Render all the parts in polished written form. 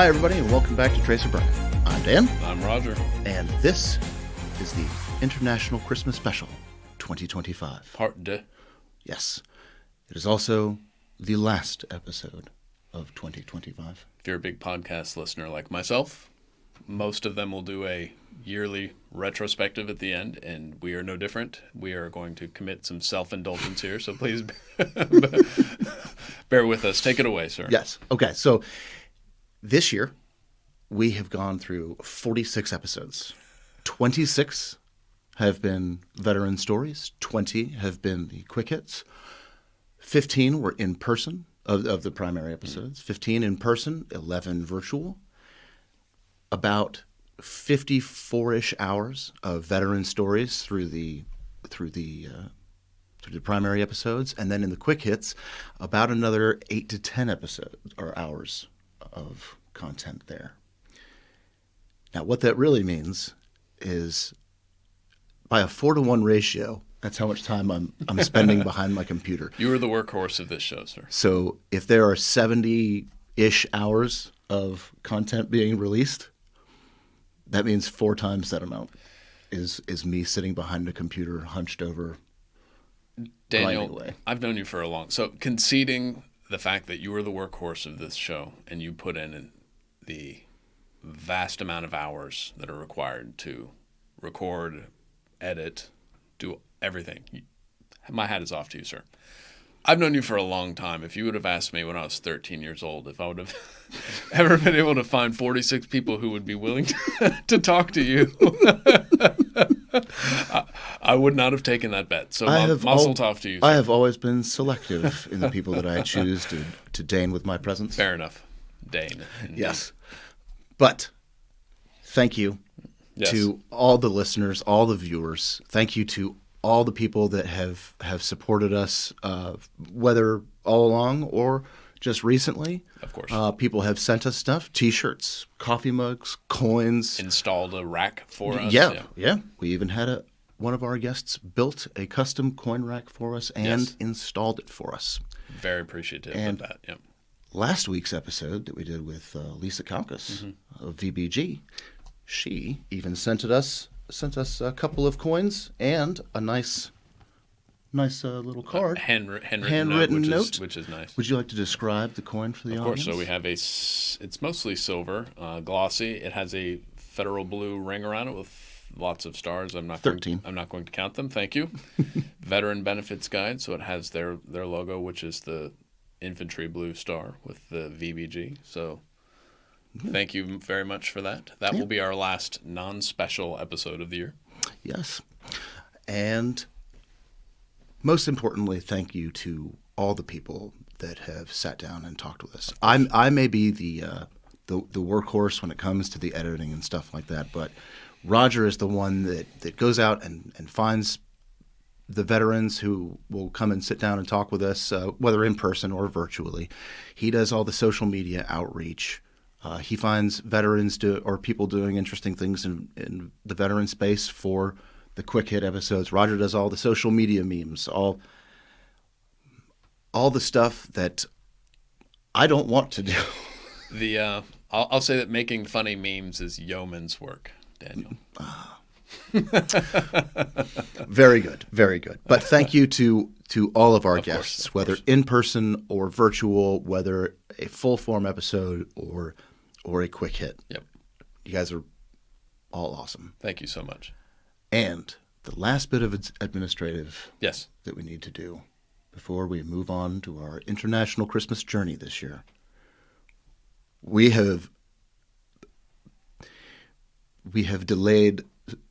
Hi, everybody, and welcome back to Tracer Burnout. I'm Dan. I'm Roger. And this is the International Christmas Special 2025. Part 2. Yes. It is also the last episode of 2025. If you're a big podcast listener like myself, most of them will do a yearly retrospective at the end, and we are no different. We are going to commit some self-indulgence here, so please bear with us. Take it away, sir. Yes. Okay, so this year, we have gone through 46 episodes. 26 have been veteran stories. 20 have been the quick hits. 15 were in person of the primary episodes. 15 in person, 11 virtual. About 54-ish hours of veteran stories through the primary episodes, and then in the quick hits, about another 8 to 10 episodes or hours of content there. Now, what that really means is, by a 4-to-1 ratio, that's how much time I'm spending behind my computer. You are the workhorse of this show, sir. So if there are 70-ish hours of content being released, that means 4 times that amount is me sitting behind a computer, hunched over. Daniel, I've known you for a long. So conceding the fact that you are the workhorse of this show and you put in the vast amount of hours that are required to record, edit, do everything. My hat is off to you, sir. I've known you for a long time. If you would have asked me when I was 13 years old if I would have ever been able to find 46 people who would be willing to talk to you, I would not have taken that bet. So muzzle off to you, sir. I have always been selective in the people that I choose to deign with my presence. Fair enough. Deign. Yes. But thank you to all the listeners, all the viewers. Thank you to all the people that have supported us, whether all along or just recently. Of course. People have sent us stuff, T-shirts, coffee mugs, coins. Installed a rack for us. Yeah. We even had one of our guests built a custom coin rack for us and installed it for us. Very appreciative of that. Yeah. Last week's episode that we did with Lisa Kalkas of VBG, she even sent us a couple of coins and a nice little card. Handwritten note, which is nice. Would you like to describe the coin for the audience? Of course. So we have it's mostly silver, glossy. It has a federal blue ring around it with lots of stars. I'm not 13. I'm not going to count them. Thank you. Veteran Benefits Guide. So it has their logo, which is the infantry blue star with the VBG. So thank you very much for that. That will be our last non-special episode of the year. Yes. And most importantly, thank you to all the people that have sat down and talked with us. I may be the workhorse when it comes to the editing and stuff like that, but Roger is the one that goes out and finds the veterans who will come and sit down and talk with us, whether in person or virtually. He does all the social media outreach. He finds veterans or people doing interesting things in the veteran space for the quick hit episodes. Roger does all the social media memes, all the stuff that I don't want to do. I'll say that making funny memes is yeoman's work, Daniel. Very good, very good. But thank you to all of our guests, whether in person or virtual, whether a full form episode or a quick hit. Yep. You guys are all awesome. Thank you so much. And the last bit of administrative that we need to do before we move on to our international Christmas journey this year. We have delayed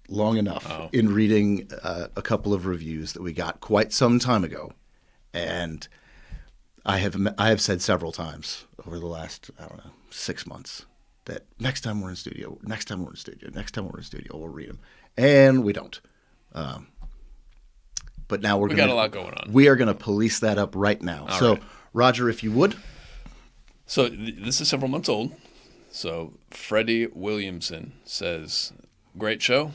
long enough in reading a couple of reviews that we got quite some time ago, and I have said several times over the last 6 months that next time we're in studio, we'll read them, and we don't. But now we got a lot going on. We are going to police that up right now. All right. Roger, if you would. So this is several months old. So Freddie Williamson says, "Great show.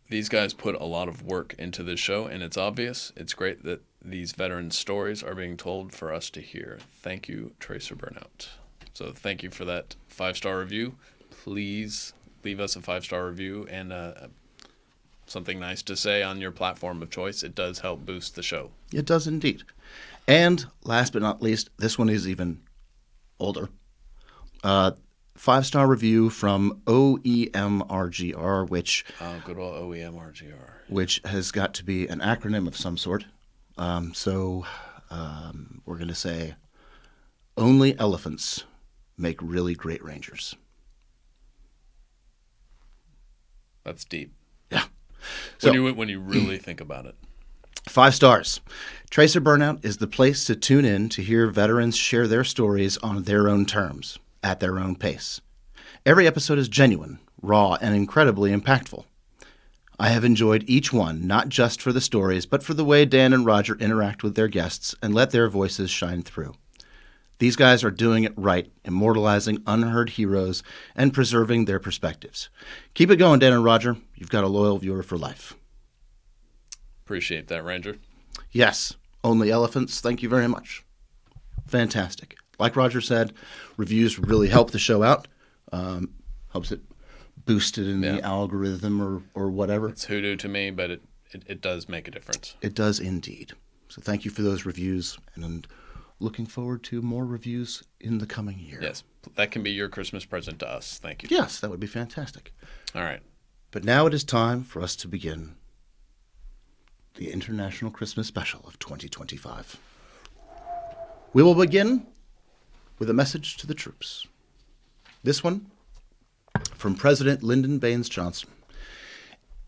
These guys put a lot of work into this show, and it's obvious. It's great that these veteran stories are being told for us to hear. Thank you, Tracer Burnout." So thank you for that 5-star review. Please leave us a 5-star review and something nice to say on your platform of choice. It does help boost the show. It does indeed. And last but not least, this one is even older. 5-star review from OEMRGR, which good old OEMRGR, which has got to be an acronym of some sort. So we're going to say, only elephants make really great rangers. That's deep. Yeah. So, when you really think about it. 5 stars. Tracer Burnout is the place to tune in to hear veterans share their stories on their own terms, at their own pace. Every episode is genuine, raw, and incredibly impactful. I have enjoyed each one, not just for the stories, but for the way Dan and Roger interact with their guests and let their voices shine through. These guys are doing it right, immortalizing unheard heroes and preserving their perspectives. Keep it going, Dan and Roger. You've got a loyal viewer for life. Appreciate that, Ranger. Yes, only elephants. Thank you very much. Fantastic. Like Roger said, reviews really help the show out. Helps it boost it in the algorithm or whatever. It's hoodoo to me, but it does make a difference. It does indeed. So thank you for those reviews, and looking forward to more reviews in the coming year. Yes, that can be your Christmas present to us. Thank you. Yes, that would be fantastic. All right. But now it is time for us to begin the International Christmas Special of 2025. We will begin with a message to the troops. This one from President Lyndon Baines Johnson,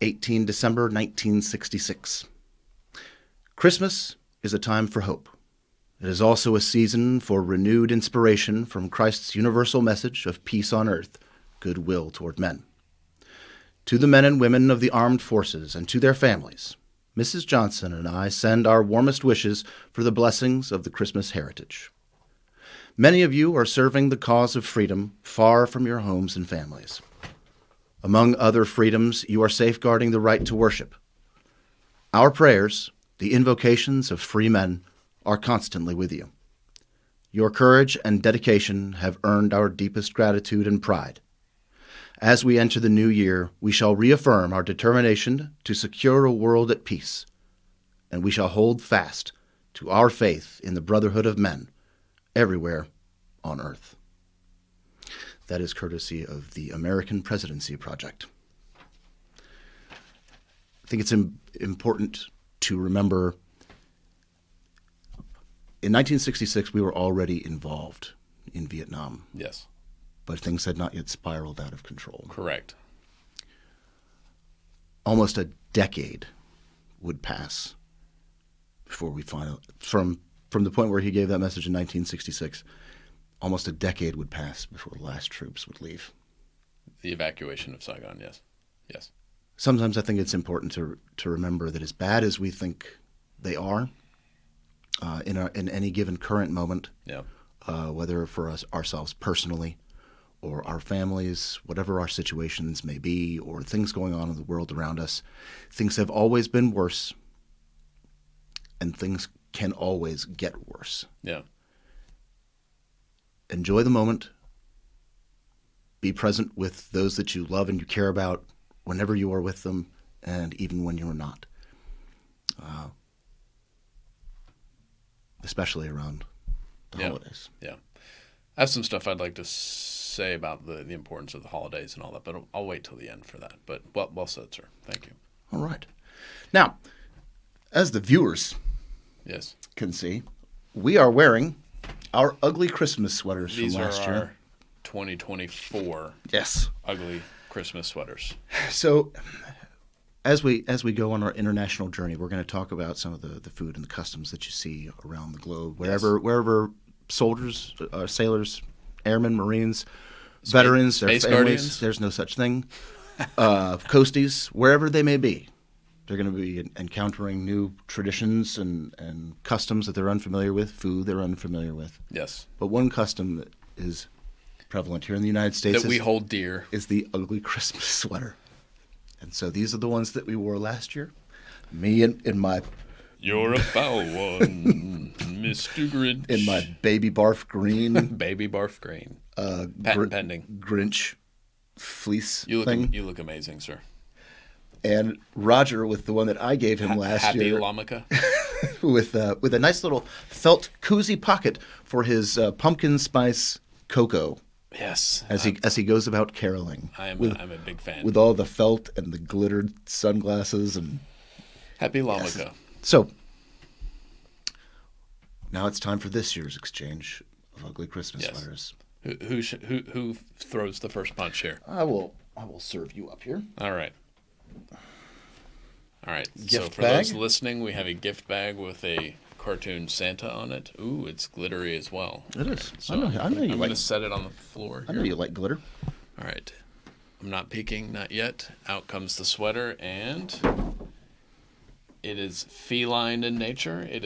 18 December 1966. Christmas is a time for hope. It is also a season for renewed inspiration from Christ's universal message of peace on earth, goodwill toward men. To the men and women of the armed forces and to their families, Mrs. Johnson and I send our warmest wishes for the blessings of the Christmas heritage. Many of you are serving the cause of freedom far from your homes and families. Among other freedoms, you are safeguarding the right to worship. Our prayers, the invocations of free men, are constantly with you. Your courage and dedication have earned our deepest gratitude and pride. As we enter the new year, we shall reaffirm our determination to secure a world at peace, and we shall hold fast to our faith in the brotherhood of men everywhere on earth. That is courtesy of the American Presidency Project. I think it's important to remember in 1966, we were already involved in Vietnam. Yes. But things had not yet spiraled out of control. Correct. Almost a decade would pass before we finally, from the point where he gave that message in 1966, almost a decade would pass before the last troops would leave. The evacuation of Saigon, yes. Yes. Sometimes I think it's important to remember that as bad as we think they are, in any given current moment, yeah. Whether for ourselves personally or our families, whatever our situations may be, or things going on in the world around us, things have always been worse, and things can always get worse. Yeah. Enjoy the moment. Be present with those that you love and you care about whenever you are with them, and even when you're not. Especially around the holidays. Yeah. I have some stuff I'd like to say about the importance of the holidays and all that, but I'll wait till the end for that. But well said, sir. Thank you. All right. Now, as the viewers yes. can see, we are wearing our ugly Christmas sweaters These from last are year. Our 2024 yes. ugly Christmas sweaters. So as we go on our international journey, we're going to talk about some of the food and the customs that you see around the globe, wherever soldiers, sailors, airmen, Marines, veterans, their Space families. Guardians. There's no such thing. Coasties, wherever they may be, they're going to be encountering new traditions and customs that they're unfamiliar with, food they're unfamiliar with. Yes. But one custom that is prevalent here in the United States that we hold dear is the ugly Christmas sweater. And so these are the ones that we wore last year. Me in my... You're a foul one, is Stugridge. In my baby barf green. Baby barf green. Patent pending. Grinch fleece You thing. look amazing, sir. And Roger with the one that I gave him last year. Happy Lamika. with a nice little felt koozie pocket for his pumpkin spice cocoa. Yes. As he goes about caroling. I'm a big fan. With all the felt and the glittered sunglasses and Happy Lamika. Yes. So now it's time for this year's exchange of ugly Christmas sweaters. Who throws the first punch here? I will serve you up here. All right. Gift so for bag? those listening, we have a gift bag with a cartoon Santa on it. Ooh, it's glittery as well. It is. So I know you I'm like. going to set it on the floor. I know you like glitter. All right. I'm not peeking, not yet. Out comes the sweater, and it is feline in nature. It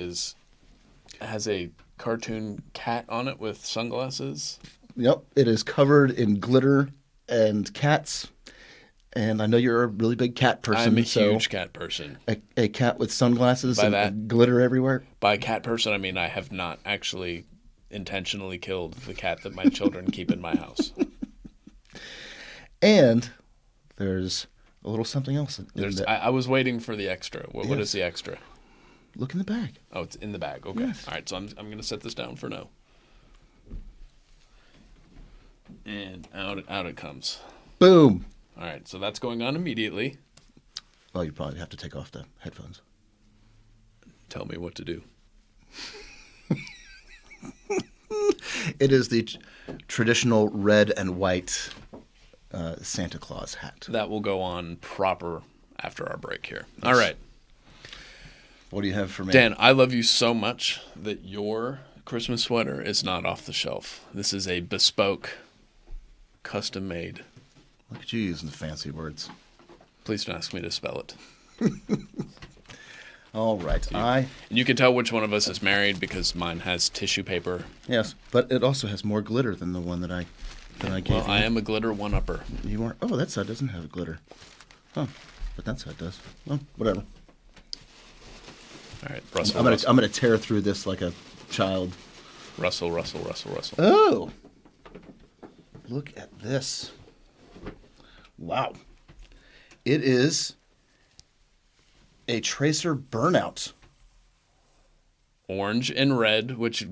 has a cartoon cat on it with sunglasses. Yep. It is covered in glitter and cats. And I know you're a really big cat person. I'm a huge cat person. A cat with sunglasses and glitter everywhere. By cat person, I mean I have not actually intentionally killed the cat that my children keep in my house. And there's a little something else. I was waiting for the extra. What is the extra? Look in the bag. Oh, it's in the bag. Okay. Yes. All right, so I'm going to set this down for now. And out it comes. Boom. All right, so that's going on immediately. Well, you probably have to take off the headphones. Tell me what to do. It is the traditional red and white Santa Claus hat. That will go on proper after our break here. Yes. All right. What do you have for me? Dan, I love you so much that your Christmas sweater is not off the shelf. This is a bespoke, custom-made. Look at you using the fancy words. Please don't ask me to spell it. All right. You can tell which one of us is married because mine has tissue paper. Yes, but it also has more glitter than the one that I gave you. Well, I am a glitter one-upper. You are? Oh, that side doesn't have glitter. Oh, but that side does. Well, whatever. All right, Russell. I'm gonna tear through this like a child. Russell. Oh, look at this. Wow. It is a Tracer Burnout. Orange and red, which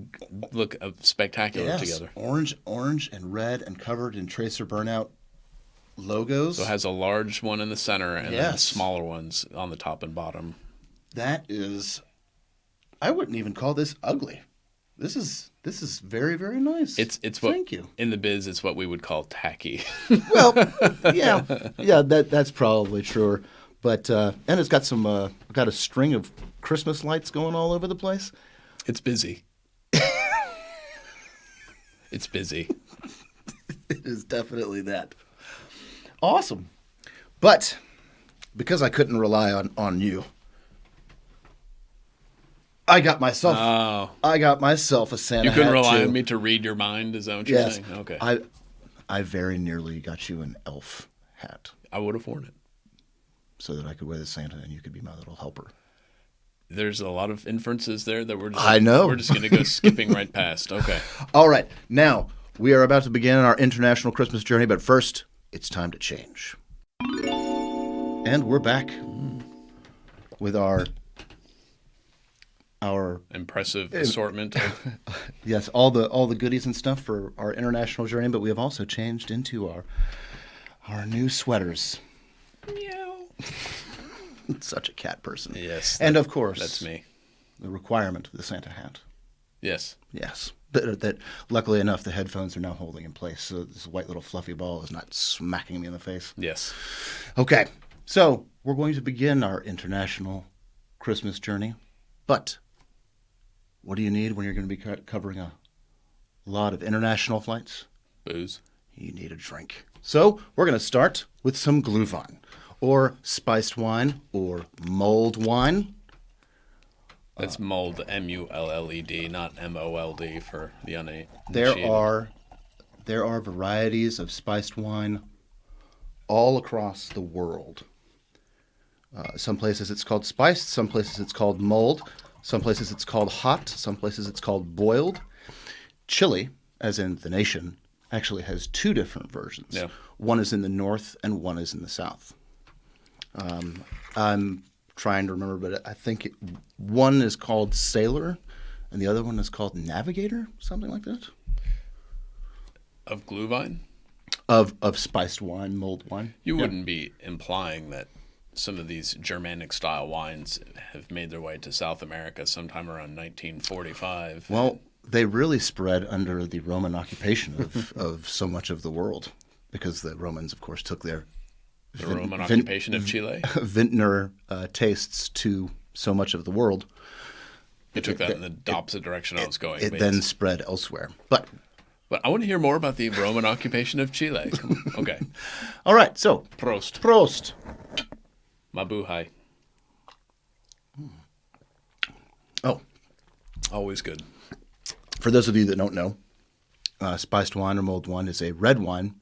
look spectacular together. Orange and red and covered in Tracer Burnout logos. So it has a large one in the center and then smaller ones on the top and bottom. That is, I wouldn't even call this ugly. This is very, very nice. It's what, thank you. In the biz, it's what we would call tacky. Well, yeah, that's probably true. But and it's got got a string of Christmas lights going all over the place. It's busy. It's busy. It is definitely that. Awesome. But because I couldn't rely on you, I got myself a Santa hat. You couldn't rely too. on me to read your mind? Is that what you're saying? Okay. I very nearly got you an elf hat. I would have worn it. So that I could wear the Santa and you could be my little helper. There's a lot of inferences there that we're just going to go skipping right past. Okay. All right. Now, we are about to begin our international Christmas journey, but first, it's time to change. And we're back with our impressive assortment of yes, all the goodies and stuff for our international journey, but we have also changed into our new sweaters. Meow. Such a cat person. Yes. And of course, that's me. The requirement of the Santa hat. Yes. Yes. That luckily enough, the headphones are now holding in place, so this white little fluffy ball is not smacking me in the face. Yes. Okay. So we're going to begin our international Christmas journey, but what do you need when you're going to be covering a lot of international flights? Booze. You need a drink. So we're going to start with some Glühwein, or spiced wine, or mulled wine. That's mulled, M-U-L-L-E-D, not M-O-L-D for the uninitiated. There are varieties of spiced wine all across the world. Some places it's called spiced, some places it's called mulled. Some places it's called hot. Some places it's called boiled. Chile, as in the nation, actually has two different versions. Yeah. One is in the north and one is in the south. I'm trying to remember, but I think one is called Sailor and the other one is called Navigator, something like that. Of Glühwein? Of spiced wine, mulled wine. You wouldn't be implying that some of these Germanic-style wines have made their way to South America sometime around 1945. Well, they really spread under the Roman occupation of so much of the world because the Romans, of course, took their Roman occupation of Chile? vintner tastes to so much of the world. It took that in the opposite direction I was going. It then spread elsewhere. But I want to hear more about the Roman occupation of Chile. Okay. all right, so Prost. Prost. Mabuhay. Oh, always good. For those of you that don't know, spiced wine or mulled wine is a red wine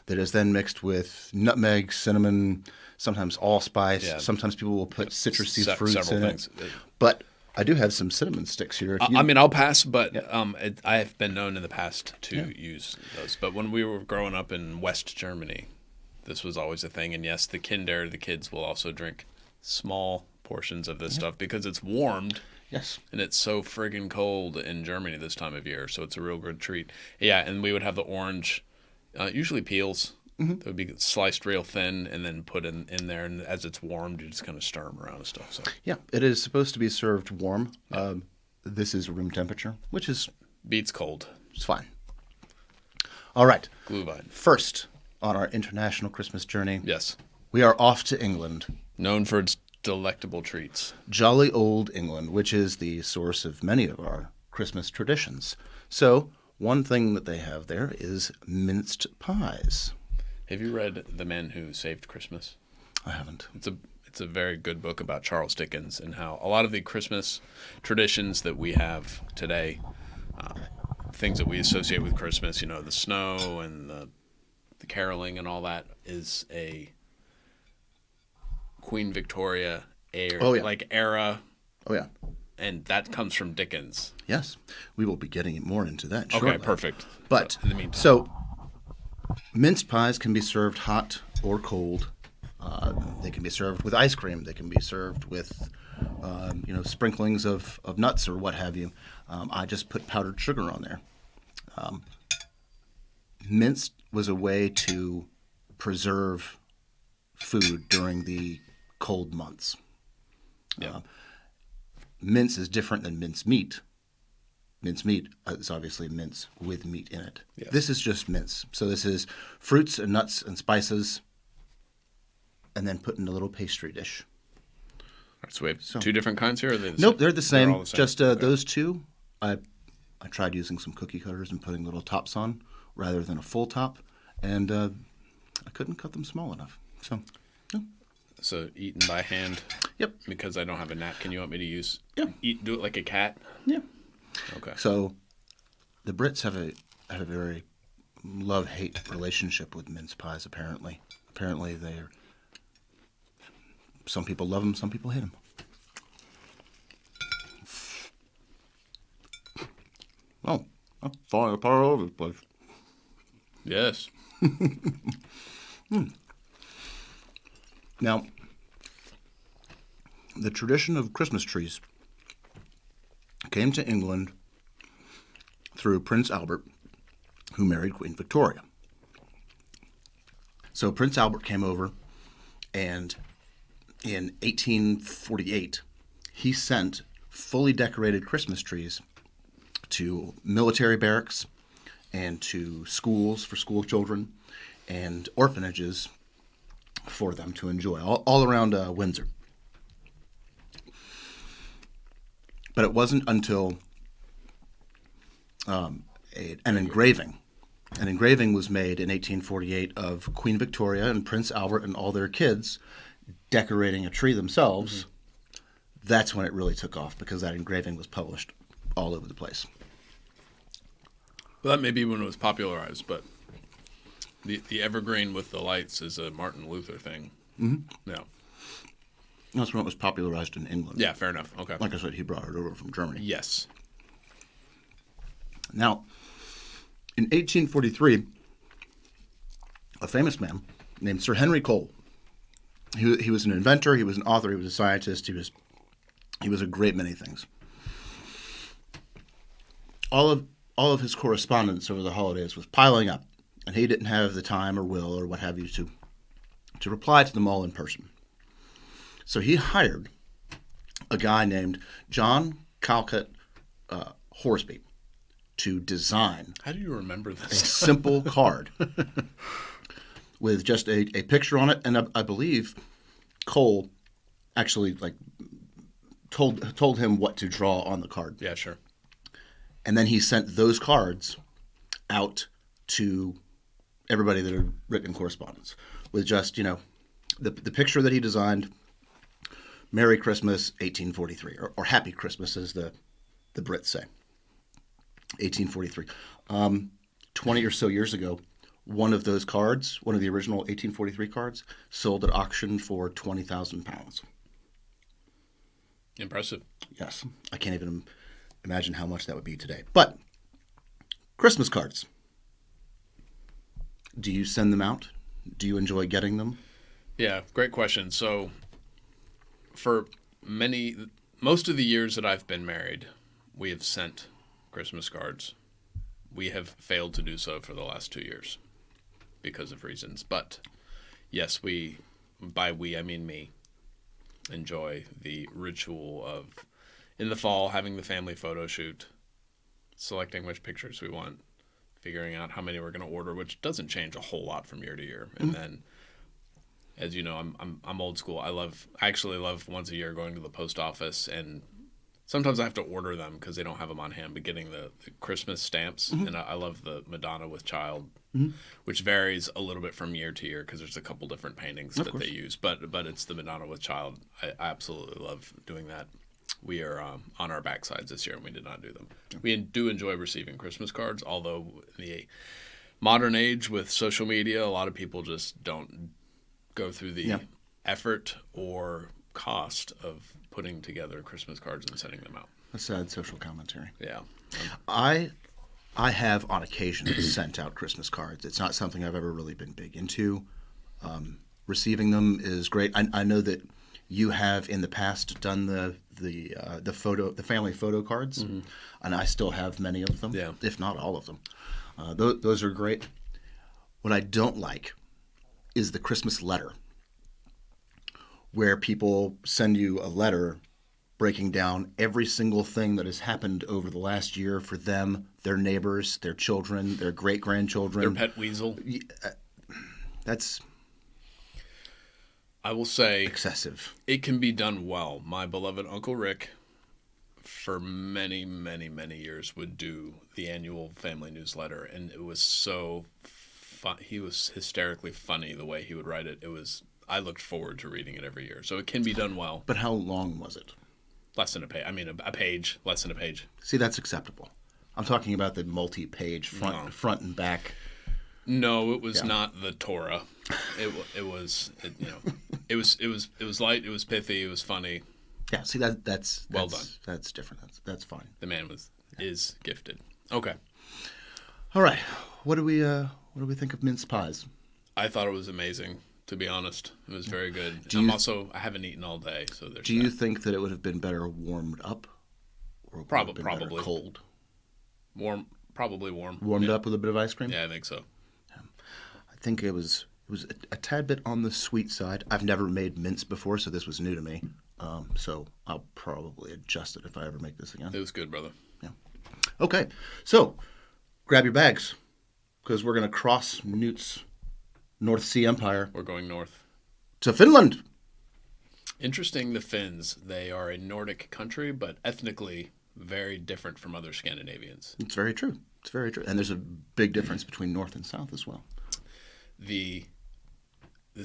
that is then mixed with nutmeg, cinnamon, sometimes allspice. Yeah. Sometimes people will put citrusy fruits several in things. it. But I do have some cinnamon sticks here. I mean, I'll pass, but I have been known in the past to use those. But when we were growing up in West Germany, this was always a thing. And yes, the kids will also drink small portions of this stuff because it's warmed. Yes. And it's so friggin' cold in Germany this time of year, so it's a real good treat. Yeah, and we would have the orange, usually peels. Mm-hmm. That would be sliced real thin and then put in there. And as it's warmed, you just kind of stir them around and stuff. So yeah, it is supposed to be served warm. Yeah. This is room temperature, which is... beats cold. It's fine. All right. Glühwein. First, on our international Christmas journey, yes, we are off to England. Known for its delectable treats. Jolly old England, which is the source of many of our Christmas traditions. So, one thing that they have there is minced pies. Have you read The Man Who Saved Christmas? I haven't. It's a very good book about Charles Dickens and how a lot of the Christmas traditions that we have today, things that we associate with Christmas, the snow and the caroling and all that, is a Queen Victoria era. Oh, yeah. And that comes from Dickens. Yes. We will be getting more into that shortly. Okay, perfect. But, in the meantime. So, minced pies can be served hot or cold. They can be served with ice cream. They can be served with, sprinklings of nuts or what have you. I just put powdered sugar on there. Minced was a way to preserve food during the cold months. Yeah. Mince is different than mince meat. Mince meat is obviously mince with meat in it. Yes. This is just mince. So this is fruits and nuts and spices and then put in a little pastry dish. All right, so we have two different kinds here? Or Nope, they're the same. They're all the same. Just those two. I tried using some cookie cutters and putting little tops on rather than a full top, and I couldn't cut them small enough. So, yeah. So eaten by hand? Yep. Because I don't have a napkin, you want me to use? Yeah. Do it like a cat? Yeah. Okay. So the Brits have a very love-hate relationship with mince pies, apparently. Apparently some people love them, some people hate them. Oh, I'm falling apart all over the place. Yes. Now, the tradition of Christmas trees came to England through Prince Albert, who married Queen Victoria. So Prince Albert came over, and in 1848, he sent fully decorated Christmas trees to military barracks and to schools for school children and orphanages for them to enjoy, all around Windsor. But it wasn't until an engraving was made in 1848 of Queen Victoria and Prince Albert and all their kids decorating a tree themselves. Mm-hmm. That's when it really took off, because that engraving was published all over the place. Well, that may be when it was popularized, but the evergreen with the lights is a Martin Luther thing. Mm-hmm. Yeah. That's when it was popularized in England. Yeah, fair enough. Okay. Like I said, he brought it over from Germany. Yes. Now, in 1843, a famous man named Sir Henry Cole. He was an inventor. He was an author. He was a scientist. He was a great many things. All of his correspondence over the holidays was piling up, and he didn't have the time or will or what have you to reply to them all in person. So he hired a guy named John Calcutt Horsby to design. How do you remember this? A simple card with just a picture on it, and I believe Cole actually told him what to draw on the card. Yeah, sure. And then he sent those cards out to everybody that had written correspondence with just, the picture that he designed, Merry Christmas, 1843, or Happy Christmas, as the Brits say, 1843. 20 or so years ago, one of those cards, one of the original 1843 cards, sold at auction for £20,000. Impressive. Yes. I can't even imagine how much that would be today. But Christmas cards. Do you send them out? Do you enjoy getting them? Yeah, great question. So for most of the years that I've been married, we have sent Christmas cards. We have failed to do so for the last 2 years because of reasons. But yes, by we, I mean me, enjoy the ritual of, in the fall, having the family photo shoot, selecting which pictures we want, figuring out how many we're going to order, which doesn't change a whole lot from year to year. And then, as you know, I'm old school. I actually love once a year going to the post office, and sometimes I have to order them because they don't have them on hand, but getting the Christmas stamps. And I love the Madonna with Child, which varies a little bit from year to year because there's a couple different paintings that they use. But it's the Madonna with Child. I absolutely love doing that. We are on our backsides this year, and we did not do them. We do enjoy receiving Christmas cards, although in the modern age with social media, a lot of people just don't go through the effort or cost of putting together Christmas cards and sending them out. A sad social commentary. Yeah. I have on occasion sent out Christmas cards. It's not something I've ever really been big into. Receiving them is great. I know that you have in the past done the family photo cards, and I still have many of them, if not all of them. Those are great. What I don't like is the Christmas letter, where people send you a letter breaking down every single thing that has happened over the last year for them, their neighbors, their children, their great-grandchildren. Their pet weasel. That's, I will say, excessive. It can be done well. My beloved Uncle Rick, for many, many, many years, would do the annual family newsletter, and it was so fun. He was hysterically funny the way he would write it. I looked forward to reading it every year. So it can be done well. But how long was it? Less than a page. I mean, a page. Less than a page. See, that's acceptable. I'm talking about the multi-page front and back. No, it was not the Torah. It was light. It was pithy. It was funny. Yeah. See, that's well done. That's different. That's fine. The man is gifted. Okay. All right. What do we think of mince pies? I thought it was amazing. To be honest, it was very good. I haven't eaten all day, so there's. Do you think that it would have been better warmed up, or probably cold? Probably warm. Warmed up with a bit of ice cream. Yeah, I think so. I think it was a tad bit on the sweet side. I've never made mince before, so this was new to me. So I'll probably adjust it if I ever make this again. It was good, brother. Yeah. Okay, so grab your bags because we're going to cross Newt's North Sea Empire. We're going north to Finland. Interesting, the Finns. They are a Nordic country, but ethnically very different from other Scandinavians. It's very true. It's very true. And there's a big difference between North and South as well. This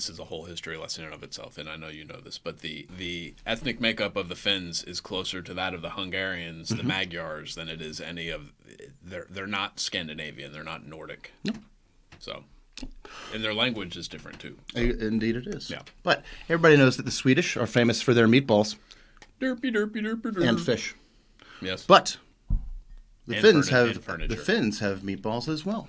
is a whole history lesson in of itself, and I know you know this, but the ethnic makeup of the Finns is closer to that of the Hungarians, the Magyars, than it is any of. They're not Scandinavian. They're not Nordic. No. So And their language is different too. So. Indeed it is. Yeah. But everybody knows that the Swedish are famous for their meatballs. Derpy, derpy, derpy, derpy. And fish. Yes. But the Finns furniture. have meatballs as well.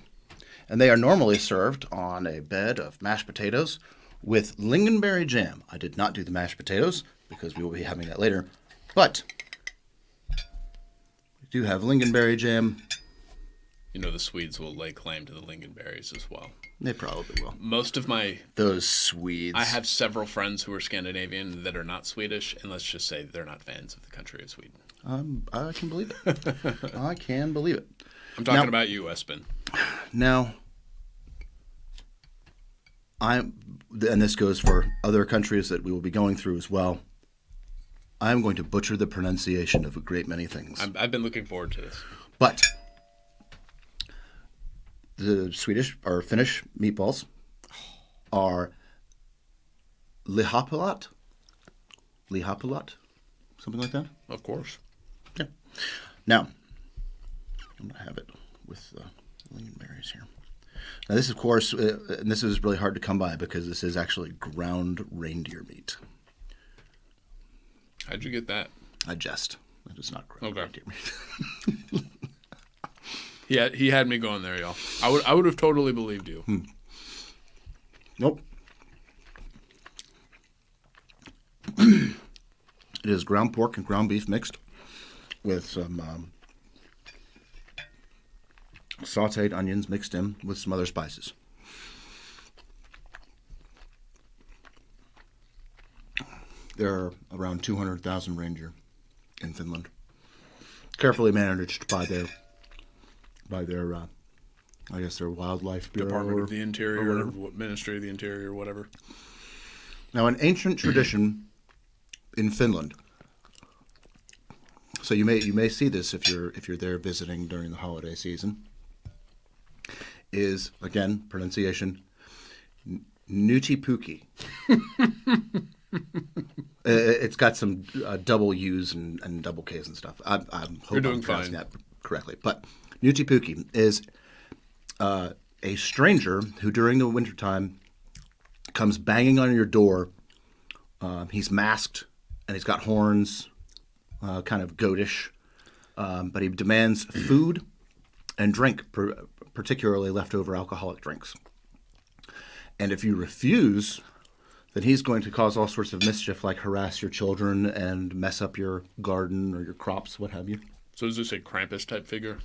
And they are normally served on a bed of mashed potatoes with lingonberry jam. I did not do the mashed potatoes because we will be having that later. But we do have lingonberry jam. You know the Swedes will lay claim to the lingonberries as well. They probably will. Those Swedes. I have several friends who are Scandinavian that are not Swedish, and let's just say they're not fans of the country of Sweden. I can believe it. I can believe it. I'm talking about you, Espen. Now, and this goes for other countries that we will be going through as well. I'm going to butcher the pronunciation of a great many things. I've been looking forward to this. But the Swedish or Finnish meatballs are lihapalat, something like that. Of course. Yeah. Now, I'm going to have it with the lingonberries here. Now, this, of course, and this is really hard to come by because this is actually ground reindeer meat. How'd you get that? I jest. It is not ground reindeer meat. Yeah, he had me going there, y'all. I would have totally believed you. Nope. It is ground pork and ground beef mixed with some sautéed onions mixed in with some other spices. There are around 200,000 reindeer in Finland, carefully managed by their I guess their wildlife bureau, Department of the Interior, or Ministry of the Interior, whatever. Now, an ancient tradition in Finland. So you may see this if you're there visiting during the holiday season. Is again pronunciation Nutipuki. It's got some double U's and double K's and stuff. I hope I'm pronouncing that correctly. But Nutipuki is a stranger who during the wintertime comes banging on your door. He's masked and he's got horns, kind of goatish, but he demands food and drink, particularly leftover alcoholic drinks. And if you refuse, then he's going to cause all sorts of mischief, like harass your children and mess up your garden or your crops, what have you. So is this a Krampus type figure?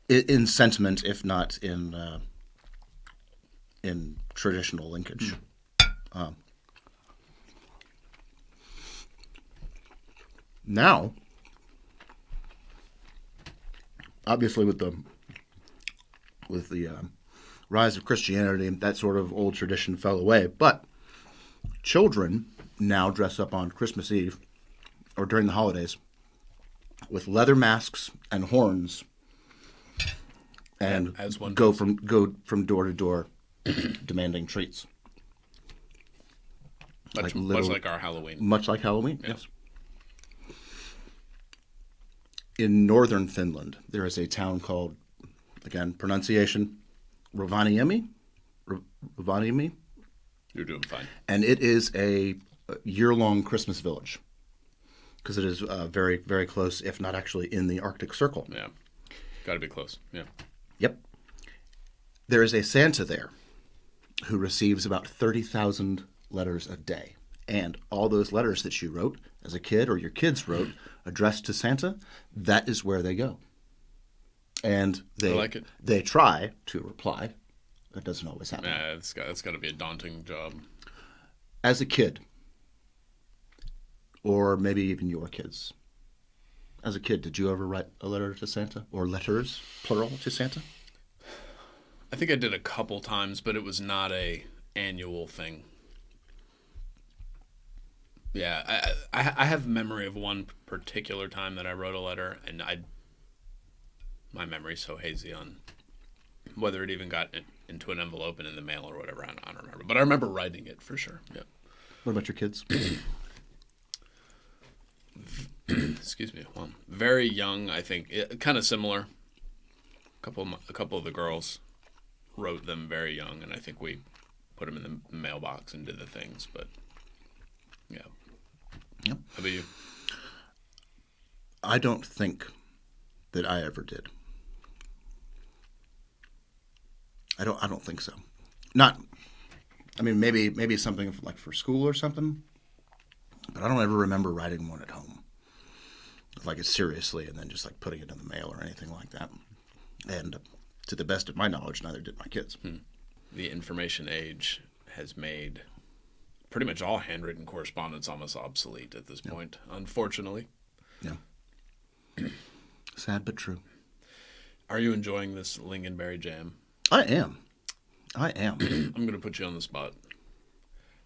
In sentiment, if not in traditional linkage. Now, obviously, with the rise of Christianity, that sort of old tradition fell away. But children now dress up on Christmas Eve or during the holidays with leather masks and horns, and go from door to door demanding treats. Much like our Halloween. Much like Halloween, yes. In northern Finland, there is a town called, again, pronunciation, Rovaniemi. Rovaniemi. You're doing fine. And it is a year-long Christmas village because it is very, very close, if not actually in the Arctic Circle. Yeah. Got to be close. Yeah. Yep. There is a Santa there who receives about 30,000 letters a day. And all those letters that you wrote as a kid or your kids wrote addressed to Santa, that is where they go. And I like it. They try to reply. That doesn't always happen. Yeah, it's got to be a daunting job. As a kid, or maybe even your kids, as a kid, did you ever write a letter to Santa? Or letters, plural, to Santa? I think I did a couple times, but it was not a annual thing. Yeah, I have memory of one particular time that I wrote a letter, and my memory's so hazy on whether it even got into an envelope and in the mail or whatever. I don't remember, but I remember writing it for sure. Yeah. What about your kids? Excuse me. Well, very young, I think. Kind of similar. A couple of the girls wrote them very young, and I think we put them in the mailbox and did the things. But yeah. Yep. How about you? I don't think that I ever did. I don't think so. Not. I mean, maybe something like for school or something. But I don't ever remember writing one at home, like it seriously, and then just like putting it in the mail or anything like that. And to the best of my knowledge, neither did my kids. The information age has made pretty much all handwritten correspondence almost obsolete at this point, unfortunately. Yeah. Sad but true. Are you enjoying this lingonberry jam? I am. I'm going to put you on the spot.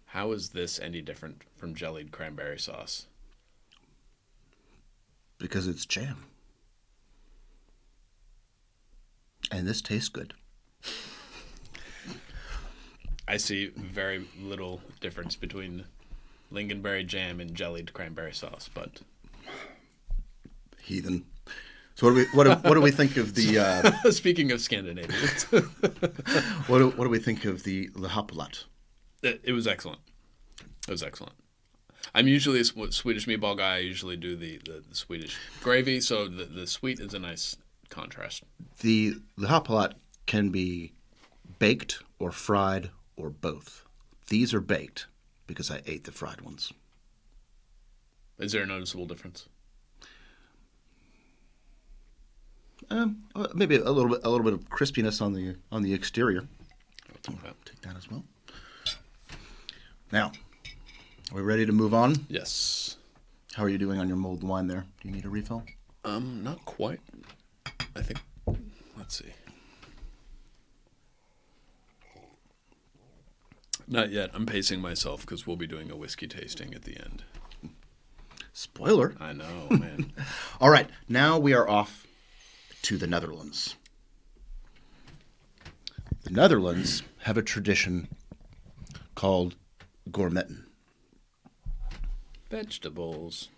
How is this any different from jellied cranberry sauce? Because it's jam. And this tastes good. I see very little difference between lingonberry jam and jellied cranberry sauce, but Heathen. So what do we think of the? Speaking of Scandinavians, what do we think of the Happelat? it was excellent. It was excellent. I'm usually a Swedish meatball guy. I usually do the Swedish gravy, so the sweet is a nice contrast. The Happelat can be baked or fried or both. These are baked because I ate the fried ones. Is there a noticeable difference? Maybe a little bit of crispiness on the exterior. I'll Take that as well. Now, are we ready to move on? Yes. How are you doing on your mulled wine there? Do you need a refill? Not quite. I think. Let's see. Not yet. I'm pacing myself because we'll be doing a whiskey tasting at the end. Spoiler. I know, man. All right, now we are off to the Netherlands. The Netherlands have a tradition called gourmetten. Vegetables.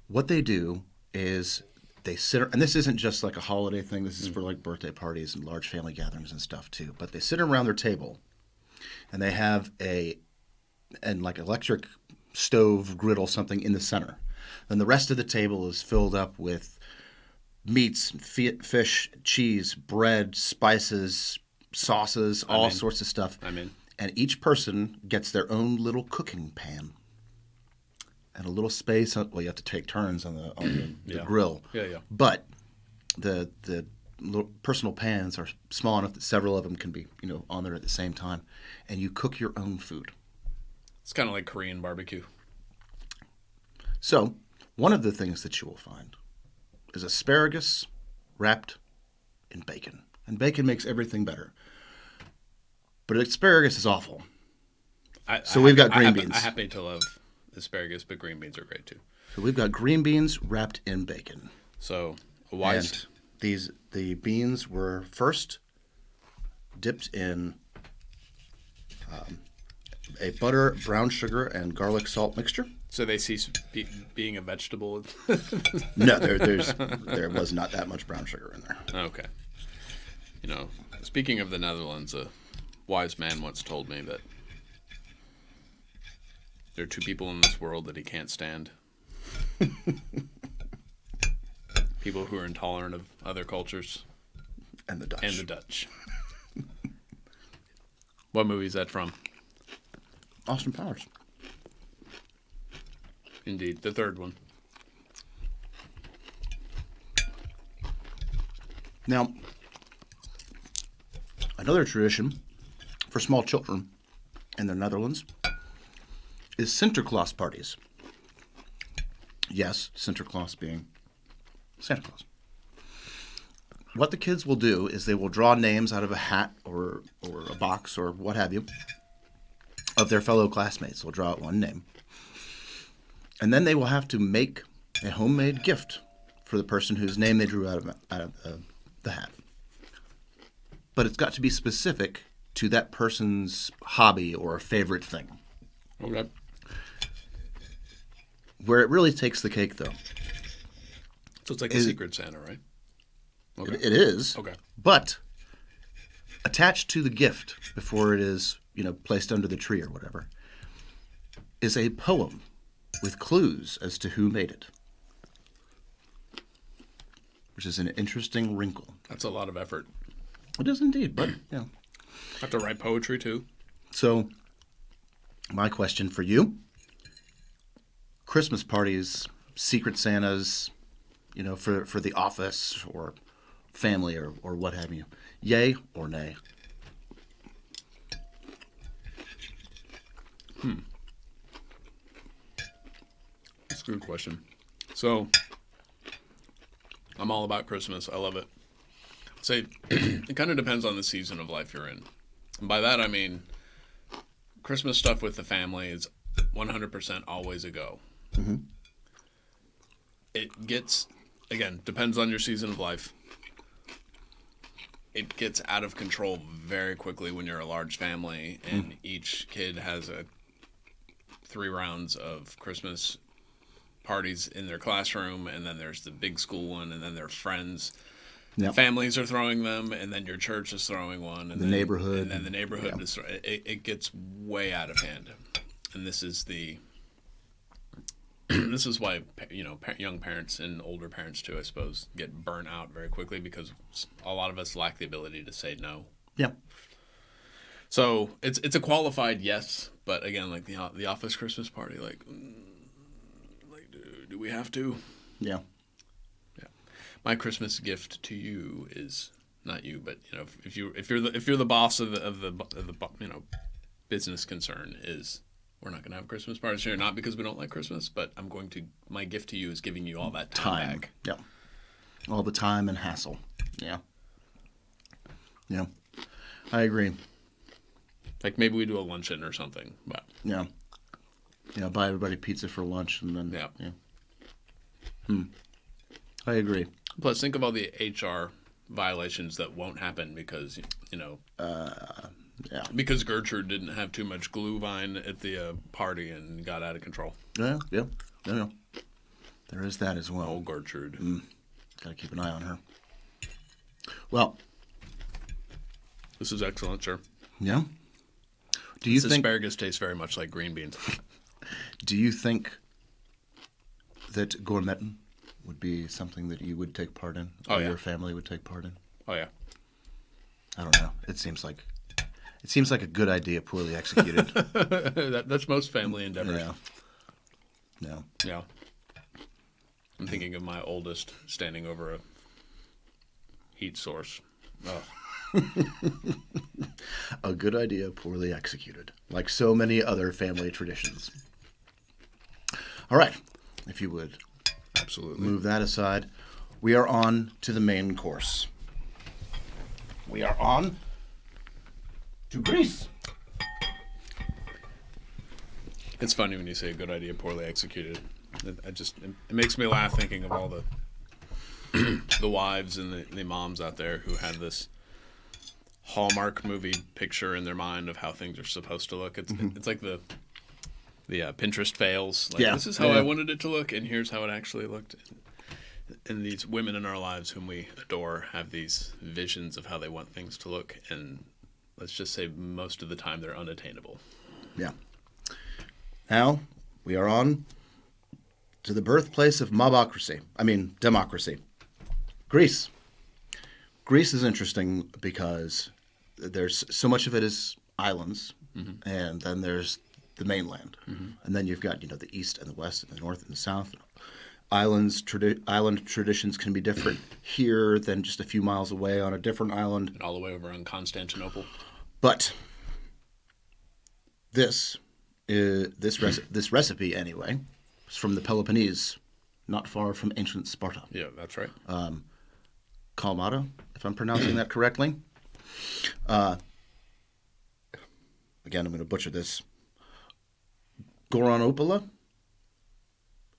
What they do is they sit, and this isn't just like a holiday thing. This is for like birthday parties and large family gatherings and stuff too. But they sit around their table, and they have like electric stove griddle something in the center. Then the rest of the table is filled up with meats, fish, cheese, bread, spices, sauces, all sorts of stuff. And each person gets their own little cooking pan and a little space. Well, you have to take turns on the grill. Yeah. But the little personal pans are small enough that several of them can be on there at the same time, and you cook your own food. It's kind of like Korean barbecue. So one of the things that you will find is asparagus wrapped in bacon. And bacon makes everything better. But asparagus is awful. We've got green beans. I happen to love asparagus, but green beans are great too. So we've got green beans wrapped in bacon. So And the beans were first dipped in a butter, brown sugar, and garlic salt mixture. So they cease being a vegetable? No, there was not that much brown sugar in there. Okay. Speaking of the Netherlands, a wise man once told me that there are two people in this world that he can't stand. People who are intolerant of other cultures. And the Dutch. What movie is that from? Austin Powers. Indeed, the third one. Now, another tradition for small children in the Netherlands is Sinterklaas parties. Yes, Sinterklaas being Santa Claus. What the kids will do is they will draw names out of a hat or a box or what have you of their fellow classmates. They'll draw out one name. And then they will have to make a homemade gift for the person whose name they drew out of the hat. But it's got to be specific to that person's hobby or favorite thing. Okay. Where it really takes the cake, though. So it's like a Secret Santa, right? Okay. It is. Okay. But attached to the gift before it is, placed under the tree or whatever, is a poem with clues as to who made it, which is an interesting wrinkle. That's a lot of effort. It is indeed, but yeah. I have to write poetry too. So, my question for you: Christmas parties, Secret Santas, for the office or family or what have you, yay or nay? That's a good question. So, I'm all about Christmas. I love it. Say, it kind of depends on the season of life you're in. And by that, I mean, Christmas stuff with the family is 100% always a go. Mm-hmm. It gets, again, depends on your season of life. It gets out of control very quickly when you're a large family and each kid has 3 rounds of Christmas parties in their classroom, and then there's the big school one, and then their friends. Yep. Families are throwing them, and then your church is throwing one, and the neighborhood, and then the neighborhood is. It gets way out of hand, and this is this is why young parents and older parents too, I suppose, get burnt out very quickly because a lot of us lack the ability to say no. Yeah. So it's a qualified yes, but again, like the office Christmas party, do we have to? Yeah. Yeah. My Christmas gift to you is not you, but if you're the boss of the business concern, is we're not going to have Christmas parties here, not because we don't like Christmas, but my gift to you is giving you all that time back. Yeah. All the time and hassle. Yeah. Yeah. I agree. Like maybe we do a luncheon or something, but yeah. Buy everybody pizza for lunch and then yeah. I agree. Plus, think of all the HR violations that won't happen because because Gertrude didn't have too much glühwein at the party and got out of control. Yeah. There is that as well. Oh, Gertrude. Got to keep an eye on her. Well, this is excellent, sir. Yeah. Do you think asparagus tastes very much like green beans? Do you think that gourmetting would be something that you would take part in, or your family would take part in? Oh yeah. I don't know. It seems like a good idea, poorly executed. That's most family endeavors. Yeah. Yeah. I'm thinking of my oldest standing over a heat source. Oh. A good idea, poorly executed, like so many other family traditions. All right, if you would absolutely move that aside, we are on to the main course. We are on to Greece. It's funny when you say a good idea, poorly executed. It makes me laugh thinking of all the wives and the moms out there who had this Hallmark movie picture in their mind of how things are supposed to look. It's like the Pinterest fails. Like, this is how I wanted it to look, and here's how it actually looked. And these women in our lives whom we adore have these visions of how they want things to look, and let's just say most of the time they're unattainable. Yeah. Now, we are on to the birthplace of democracy. Greece. Greece is interesting because there's so much of it is islands, and then there's the mainland, and then you've got the east and the west and the north and the south. Island traditions can be different here than just a few miles away on a different island, and all the way over on Constantinople. But this recipe anyway is from the Peloponnese, not far from ancient Sparta. Yeah, that's right. Kalmata, if I'm pronouncing that correctly. Again, I'm going to butcher this. Goronopala.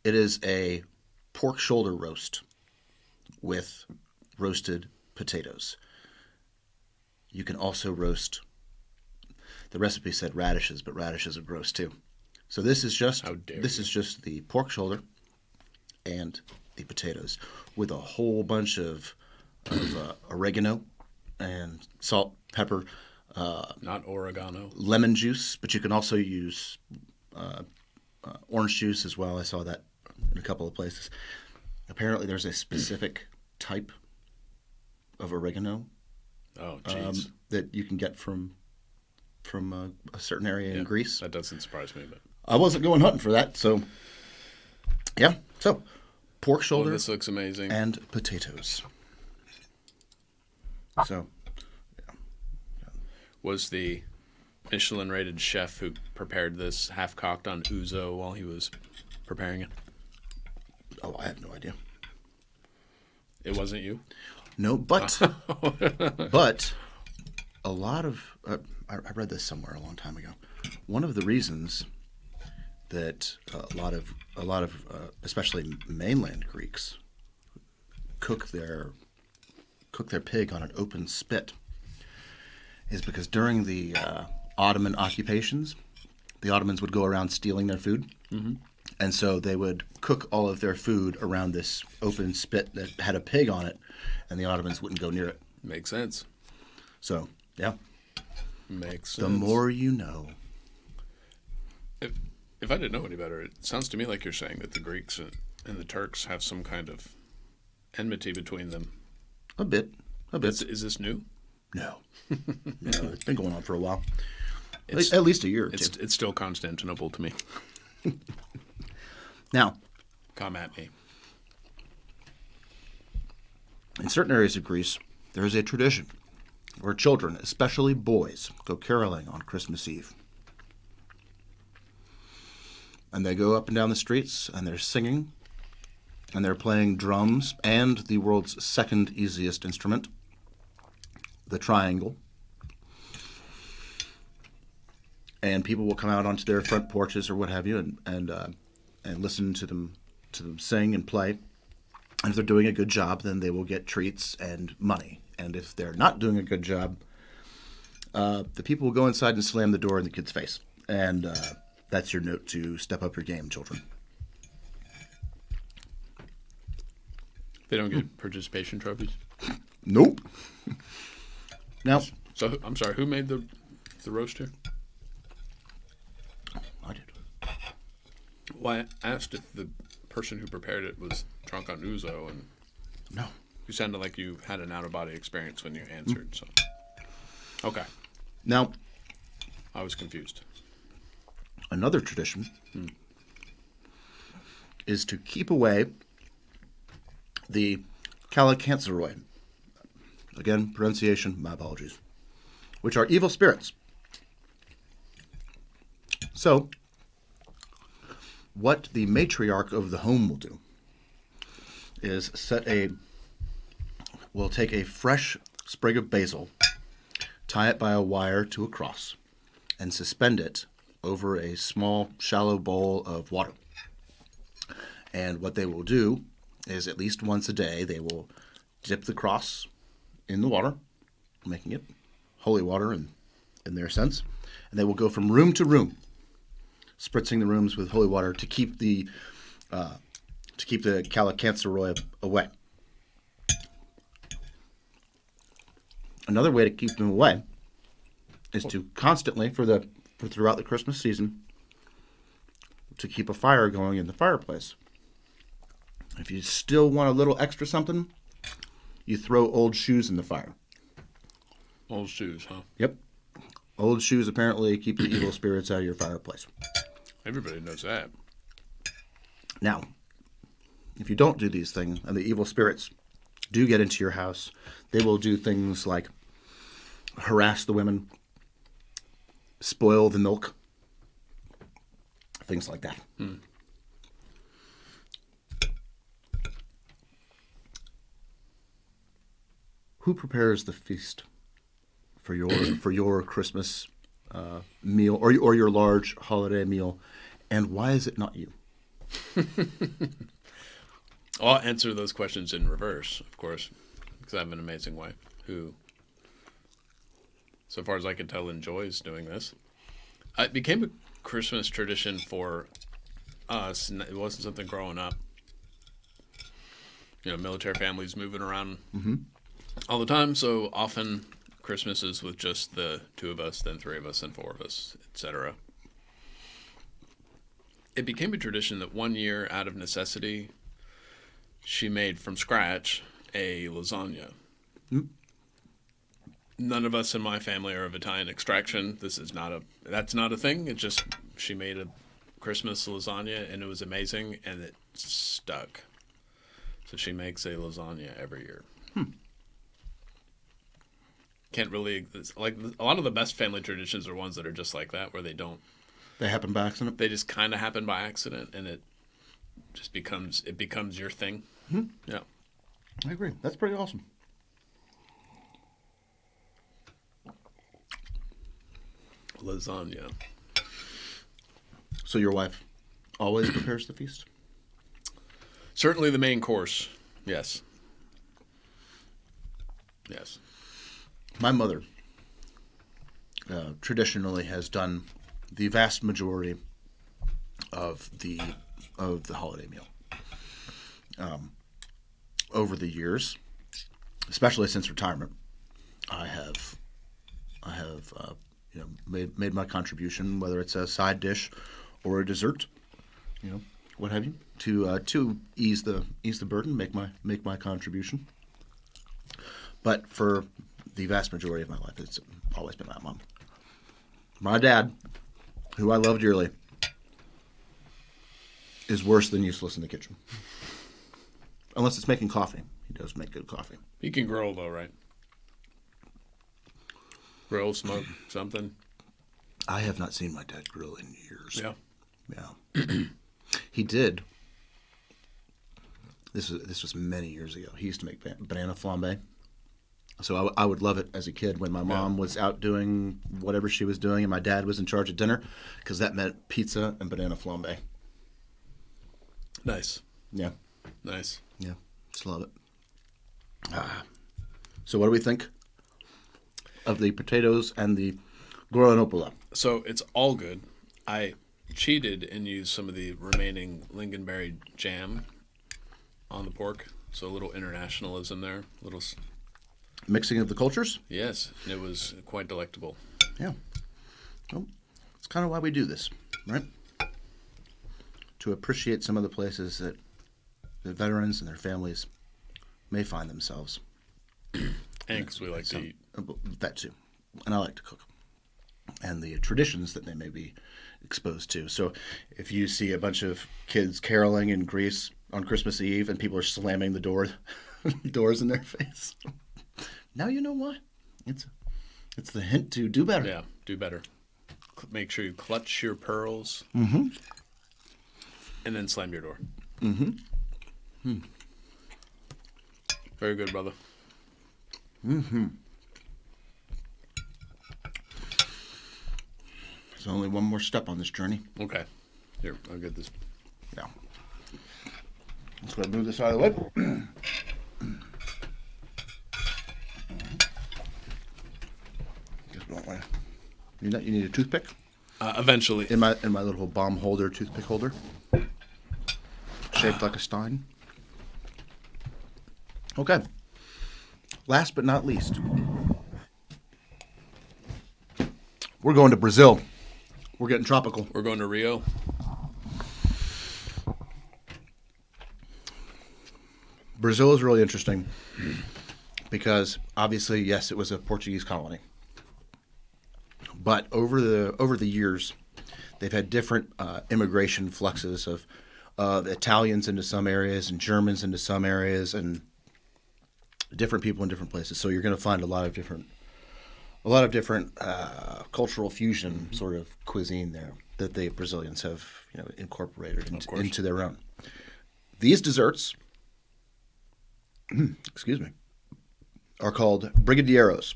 It is a pork shoulder roast with roasted potatoes. You can also roast. The recipe said radishes, but radishes are gross too. So this is just the pork shoulder and the potatoes with a whole bunch of of oregano and salt, pepper, Not oregano. lemon juice, but you can also use orange juice as well. I saw that in a couple of places. Apparently, there's a specific type of oregano Oh, jeez. that you can get from a certain area in Greece. That doesn't surprise me, but I wasn't going hunting for that, so yeah. So pork shoulder this looks amazing. and potatoes. So Was the Michelin-rated chef who prepared this half-cocked on ouzo while he was preparing it? oh, I have no idea. It wasn't you? No, but but a lot of I read this somewhere a long time ago. One of the reasons that a lot of especially mainland Greeks cook their pig on an open spit is because during the Ottoman occupations, the Ottomans would go around stealing their food. Mm-hmm. And so they would cook all of their food around this open spit that had a pig on it, and the Ottomans wouldn't go near it. Makes sense. So, yeah. Makes sense. The more you know. If I didn't know any better, it sounds to me like you're saying that the Greeks and the Turks have some kind of enmity between them. A bit. Is this new? No. No, it's been going on for a while. At least a year or two. It's still Constantinople to me. Now, Come at me. in certain areas of Greece, there is a tradition where children, especially boys, go caroling on Christmas Eve. And they go up and down the streets, and they're singing, and they're playing drums and the world's second easiest instrument, the triangle. And people will come out onto their front porches or what have you, and listen to them sing and play. And if they're doing a good job, then they will get treats and money. And if they're not doing a good job, the people will go inside and slam the door in the kid's face. And that's your note to step up your game, children. They don't get participation trophies? Nope. Now, So, I'm sorry, who made the roast here? I did. Well, I asked if the person who prepared it was drunk on ouzo, and No. you sounded like you had an out-of-body experience when you answered, so. Okay. Now, I was confused. another tradition is to keep away the calicanceroi. Again, pronunciation, my apologies. Which are evil spirits. So, what the matriarch of the home will do is we'll take a fresh sprig of basil, tie it by a wire to a cross, and suspend it over a small, shallow bowl of water. And what they will do is at least once a day, they will dip the cross in the water, making it holy water in their sense. And they will go from room to room, spritzing the rooms with holy water to keep the calicanceroi away. Another way to keep them away is to constantly, throughout the Christmas season, to keep a fire going in the fireplace. If you still want a little extra something, you throw old shoes in the fire. Old shoes, huh? Yep. Old shoes apparently keep the evil spirits out of your fireplace. Everybody knows that. Now, if you don't do these things, and the evil spirits do get into your house, they will do things like harass the women, spoil the milk, things like that. Who prepares the feast for your Christmas meal or your large holiday meal, and why is it not you? I'll answer those questions in reverse, of course, because I have an amazing wife who, so far as I can tell, enjoys doing this. It became a Christmas tradition for us. It wasn't something growing up. You know, military families moving around All the time. So often Christmas is with just the two of us, then three of us, then four of us, etc. It became a tradition that one year, out of necessity, she made from scratch a lasagna. None of us in my family are of Italian extraction. That's not a thing. It's just she made a Christmas lasagna and it was amazing and it stuck. So she makes a lasagna every year. Can't really, like, a lot of the best family traditions are ones that are just like that, where they happen by accident. They just kind of happen by accident, and it just becomes your thing. Yeah, I agree. That's pretty awesome. Lasagna. So your wife always prepares the feast? Certainly the main course. Yes. Yes. My mother traditionally has done the vast majority of the holiday meal. Over the years, especially since retirement, I have made my contribution, whether it's a side dish or a dessert, what have you, to ease the burden, make my contribution. But for the vast majority of my life, it's always been my mom. My dad, who I love dearly, is worse than useless in the kitchen. Unless it's making coffee. He does make good coffee. He can grill, though, right? Grill, smoke, something? I have not seen my dad grill in years. Yeah. He did. This was many years ago. He used to make banana flambe. So I would love it as a kid when my mom was out doing whatever she was doing and my dad was in charge of dinner, because that meant pizza and banana flambe. Nice. Yeah. Nice. Yeah. Just love it. So what do we think of the potatoes and the granola? So it's all good. I cheated and used some of the remaining lingonberry jam on the pork. So a little internationalism there. A little... Mixing of the cultures? Yes, and it was quite delectable. Yeah. Well, it's kind of why we do this, right? To appreciate some of the places that the veterans and their families may find themselves. And because we like to eat. That too. And I like to cook. And the traditions that they may be exposed to. So if you see a bunch of kids caroling in Greece on Christmas Eve and people are slamming the doors in their face, now you know why. It's the hint to do better. Yeah, do better. Make sure you clutch your pearls. Mm-hmm. And then slam your door. Mm-hmm. Very good, brother. Mm-hmm. There's only one more step on this journey. Okay. Here, I'll get this. Yeah. Let's go ahead and move this out of the way. You need a toothpick? Eventually. In my little bomb holder, toothpick holder, shaped like a stein. Okay. Last but not least, we're going to Brazil. We're getting tropical. We're going to Rio. Brazil is really interesting because obviously, yes, it was a Portuguese colony. But over the years, they've had different immigration fluxes of Italians into some areas and Germans into some areas, and different people in different places. So you're going to find a lot of different cultural fusion sort of cuisine there that the Brazilians have incorporated into their own. These desserts, excuse me, are called brigadeiros,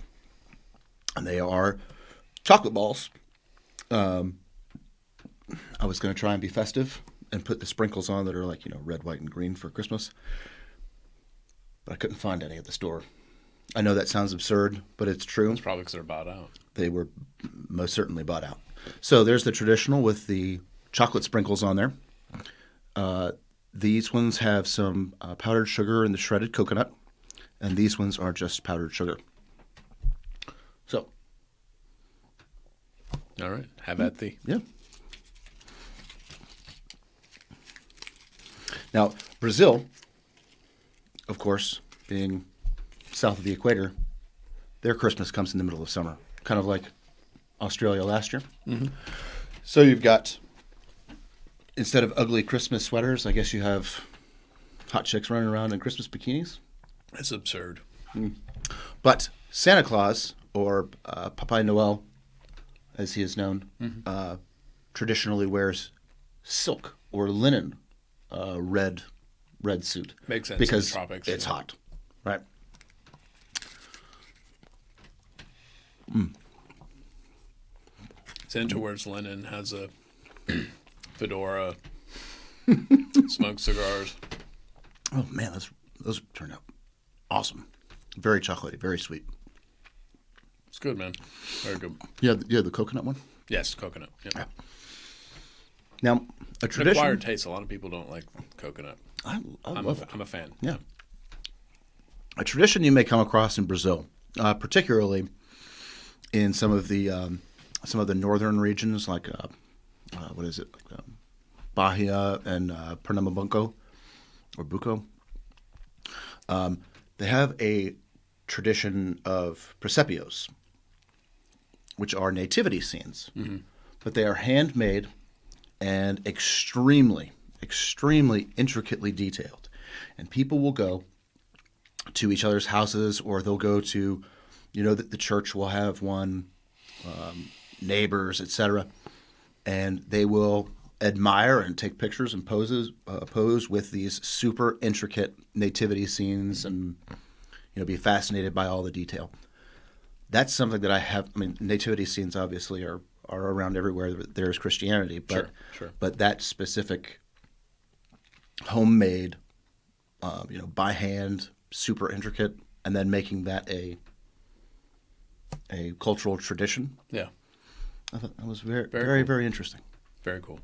and they are chocolate balls. I was going to try and be festive and put the sprinkles on that are like, red, white, and green for Christmas. But I couldn't find any at the store. I know that sounds absurd, but it's true. It's probably because they're bought out. They were most certainly bought out. So there's the traditional with the chocolate sprinkles on there. These ones have some powdered sugar and the shredded coconut. and these ones are just powdered sugar. So, all right, have at thee. yeah. Now, Brazil, of course, being south of the equator, their Christmas comes in the middle of summer, kind of like Australia last year. Mm-hmm. So you've got, instead of ugly Christmas sweaters, I guess you have hot chicks running around in Christmas bikinis. That's absurd. But Santa Claus, or Papai Noel, as he is known, traditionally wears silk or linen red suit. Makes sense because in the tropics. It's hot, right? Santa wears linen, has a fedora, smokes cigars. Oh man, those turned out awesome. Very chocolatey, very sweet. It's good, man. Very good. Yeah, the coconut one. Yes, coconut. Yep. Yeah. Now, a An tradition. acquired taste. A lot of people don't like coconut. I love it. I'm a fan. Yeah. A tradition you may come across in Brazil, particularly in some of the northern regions, like what is it, Bahia and Pernambuco or Buco. They have a tradition of presepios, which are nativity scenes, but they are handmade and extremely, extremely intricately detailed. And people will go to each other's houses, or they'll go to, the church will have one, neighbors, etc., and they will admire and take pictures and pose with these super intricate nativity scenes, and be fascinated by all the detail. That's something that I have. I mean, nativity scenes obviously are around everywhere there's Christianity, but Sure. but that specific homemade, by hand, super intricate, and then making that a cultural tradition. Yeah. I thought that was very, Very very, cool. very interesting. Very cool.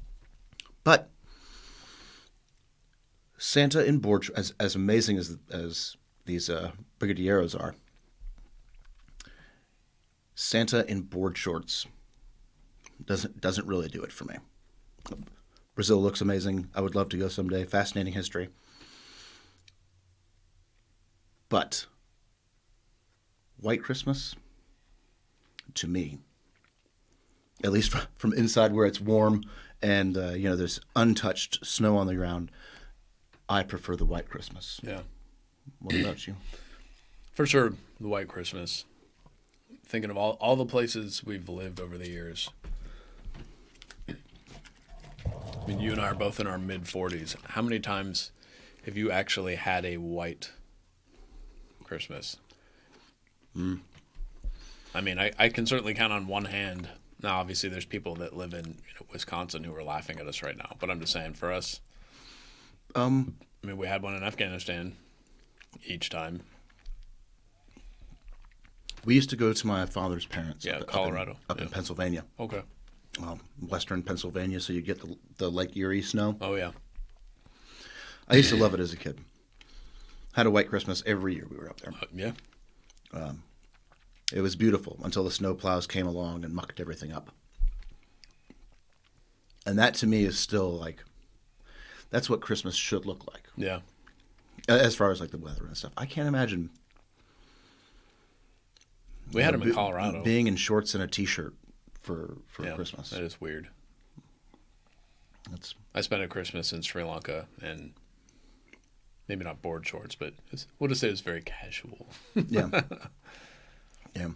But Santa in board, as amazing as these brigadeiros are, Santa in board shorts doesn't really do it for me. Brazil looks amazing. I would love to go someday. Fascinating history. But White Christmas, to me, at least from inside where it's warm and there's untouched snow on the ground, I prefer the White Christmas. Yeah. What about you? For sure, the White Christmas. Thinking of all the places we've lived over the years. I mean, you and I are both in our mid-40s. How many times have you actually had a white Christmas? I mean, I can certainly count on one hand. Now, obviously, there's people that live in Wisconsin who are laughing at us right now. But I'm just saying, for us, I mean, we had one in Afghanistan each time. We used to go to my father's parents. Yeah, Colorado. Up in Pennsylvania. Okay. Western Pennsylvania, so you get the Lake Erie snow. Oh, yeah. I used to love it as a kid. Had a White Christmas every year we were up there. Yeah. It was beautiful until the snow plows came along and mucked everything up. And that to me is still like, that's what Christmas should look like. Yeah. As far as like the weather and stuff. I can't imagine. We had them in Colorado. Being in shorts and a t-shirt for Yeah, Christmas. that is weird. That's I spent a Christmas in Sri Lanka, and maybe not board shorts, but we'll just say it was very casual. yeah. Yeah.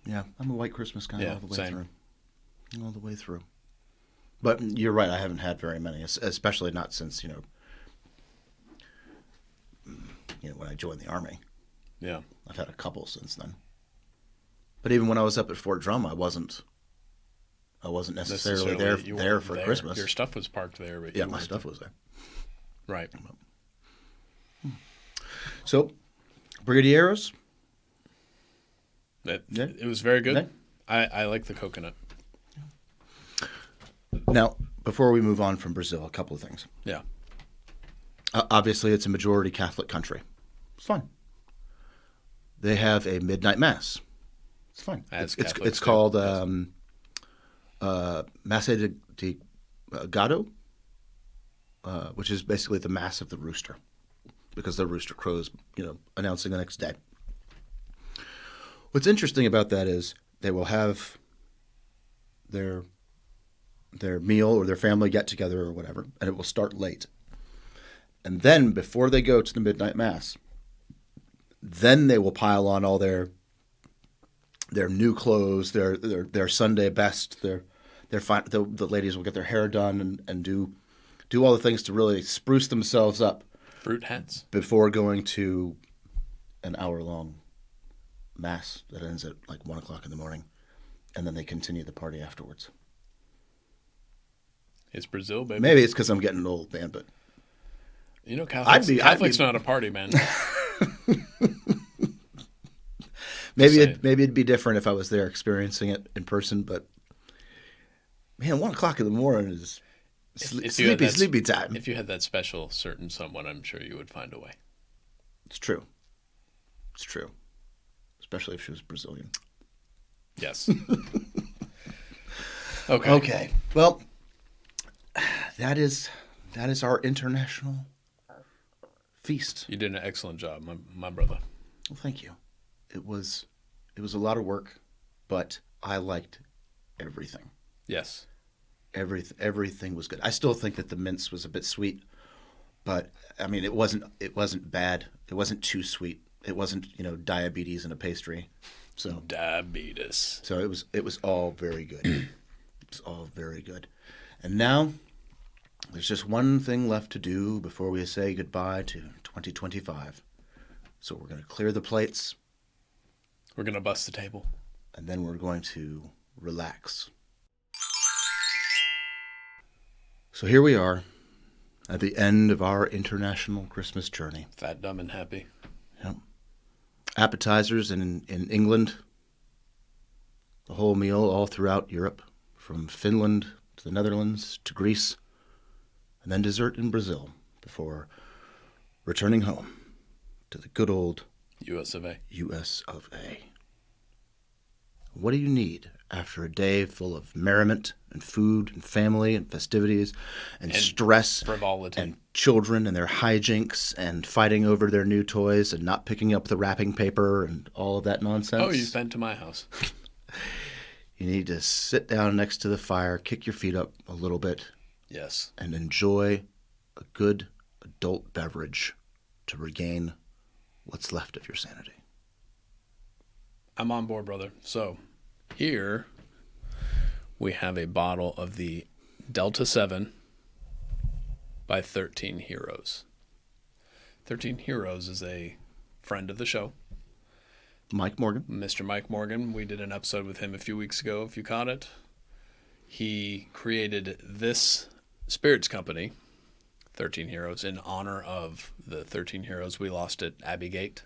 Yeah, I'm a White Christmas guy all the way same. through. All the way through. But you're right, I haven't had very many, especially not since, when I joined the Army. Yeah. I've had a couple since then. But even when I was up at Fort Drum, I wasn't necessarily there for Christmas. Your stuff was parked there, but yeah, my stuff was there. Right. So, brigadeiros. It was very good. Yeah. I like the coconut. Now, before we move on from Brazil, a couple of things. Yeah. Obviously, it's a majority Catholic country. It's fine. They have a midnight mass. It's fine. It's called Messa de Gado, which is basically the Mass of the Rooster, because the rooster crows, announcing the next day. What's interesting about that is they will have their meal or their family get together or whatever, and it will start late. And then before they go to the midnight mass, then they will pile on all their new clothes, their Sunday best, the ladies will get their hair done and do all the things to really spruce themselves up. Fruit hats. Before going to an hour-long mass that ends at like 1 o'clock in the morning, and then they continue the party afterwards. It's Brazil, baby. Maybe it's because I'm getting old, man, but Catholics not a party, man. Maybe it'd be different if I was there experiencing it in person, but man, 1 o'clock in the morning is sleepy time. If you had that special certain someone, I'm sure you would find a way. It's true. Especially if she was Brazilian. Yes. Okay. Okay. Well, that is our international feast. You did an excellent job, my brother. Well, thank you. It was a lot of work, but I liked everything. Yes. Everything was good. I still think that the mince was a bit sweet, but I mean, it wasn't bad. It wasn't too sweet. It wasn't, diabetes in a pastry. So diabetes. So it was all very good. It was all very good. And now there's just one thing left to do before we say goodbye to 2025. So we're going to clear the plates. We're going to bust the table. And then we're going to relax. So here we are at the end of our international Christmas journey. Fat, dumb, and happy. Yep. Appetizers in England. The whole meal all throughout Europe, from Finland to the Netherlands to Greece, and then dessert in Brazil before returning home to the good old US of A. US of A. What do you need after a day full of merriment and food and family and festivities and stress, frivolity, and children and their hijinks and fighting over their new toys and not picking up the wrapping paper and all of that nonsense? Oh, you've been to my house. You need to sit down next to the fire, kick your feet up a little bit. Yes. And enjoy a good adult beverage to regain what's left of your sanity. I'm on board, brother. So here we have a bottle of the Delta 7 by 13 Heroes. 13 Heroes is a friend of the show. Mike Morgan. Mr. Mike Morgan. We did an episode with him a few weeks ago, if you caught it. He created this spirits company, 13 Heroes, in honor of the 13 heroes we lost at Abbey Gate,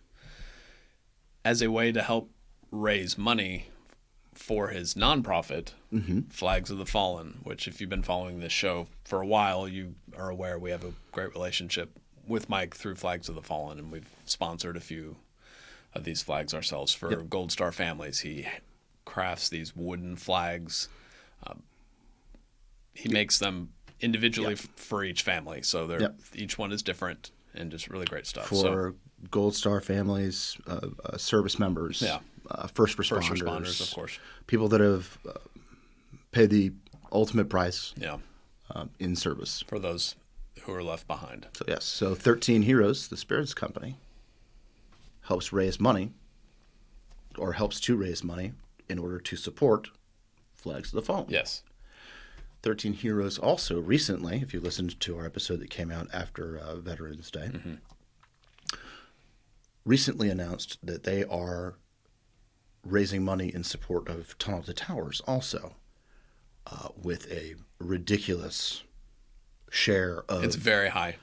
as a way to help raise money for his nonprofit, Flags of the Fallen, which if you've been following this show for a while, you are aware we have a great relationship with Mike through Flags of the Fallen, and we've sponsored a few of these flags ourselves for Gold Star families. He crafts these wooden flags. He makes them individually for each family, so each one is different and just really great stuff. For Gold Star families, service members, first responders, of course, people that have paid the ultimate price in service. For those who are left behind. So yes, so 13 Heroes, the spirits company, helps raise money, or helps to raise money in order to support Flags of the Fallen. Yes. 13 Heroes also recently, if you listened to our episode that came out after Veterans Day, recently announced that they are raising money in support of Tunnel of the Towers also, with a ridiculous share of... It's very high.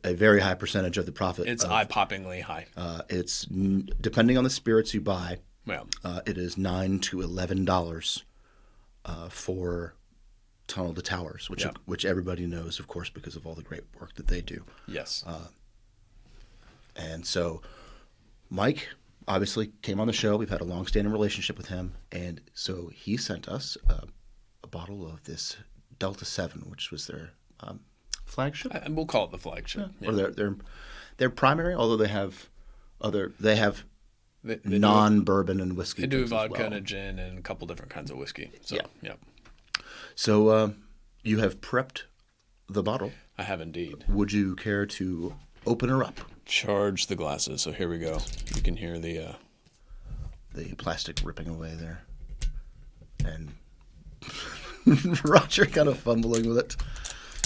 A very high percentage of the profit. It's eye-poppingly high. It's, depending on the spirits you buy, Yeah. It is $9 to $11 for Tunnel to Towers, which Yep. which everybody knows, of course, because of all the great work that they do. Yes. And so Mike obviously came on the show. We've had a long-standing relationship with him, and so he sent us a bottle of this Delta 7, which was their flagship, And we'll call it the flagship. Yeah. or their primary. Although they have They do- non-bourbon and whiskey. They do things as vodka well. and a gin and a couple different kinds of whiskey. So, yeah. So you have prepped the bottle. I have indeed. Would you care to open her up? Charge the glasses. So here we go. You can hear the... The plastic ripping away there, and Roger kind of fumbling with it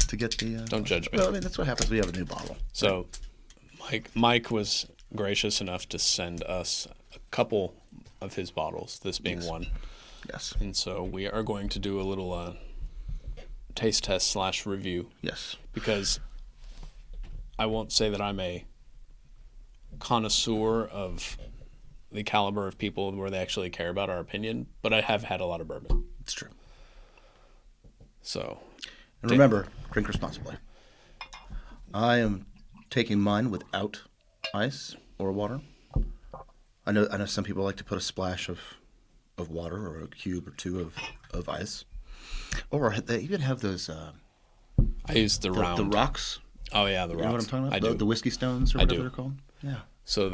to get the. Don't judge me. Well, I mean, that's what happens when you have a new bottle. So Mike was gracious enough to send us a couple of his bottles, this being one. Yes. And so we are going to do a little taste test / review. Yes. Because I won't say that I'm a connoisseur of the caliber of people where they actually care about our opinion, but I have had a lot of bourbon. It's true. So, And remember, drink responsibly. I am taking mine without ice or water. I know some people like to put a splash of water or a cube or two of ice. Or they even have those I use the round. the rocks. Oh yeah, the rocks. You know what I'm talking about? I do. The whiskey stones or I whatever do. they're called. Yeah. So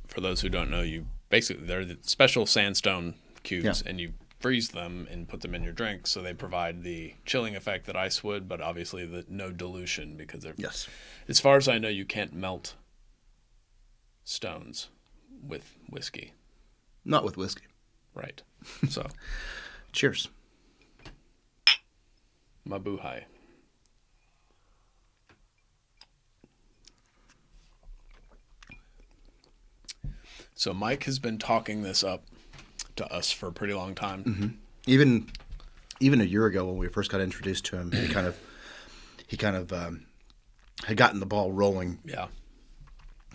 for those who don't know, they're the special sandstone cubes, Yeah. and you freeze them and put them in your drink, so they provide the chilling effect that ice would, but obviously no dilution because they're. Yes. As far as I know, you can't melt stones with whiskey, Not with whiskey. right? So, Cheers. mabuhay. So Mike has been talking this up to us for a pretty long time. Mm-hmm. Even a year ago when we first got introduced to him, he kind of had gotten the ball rolling. Yeah.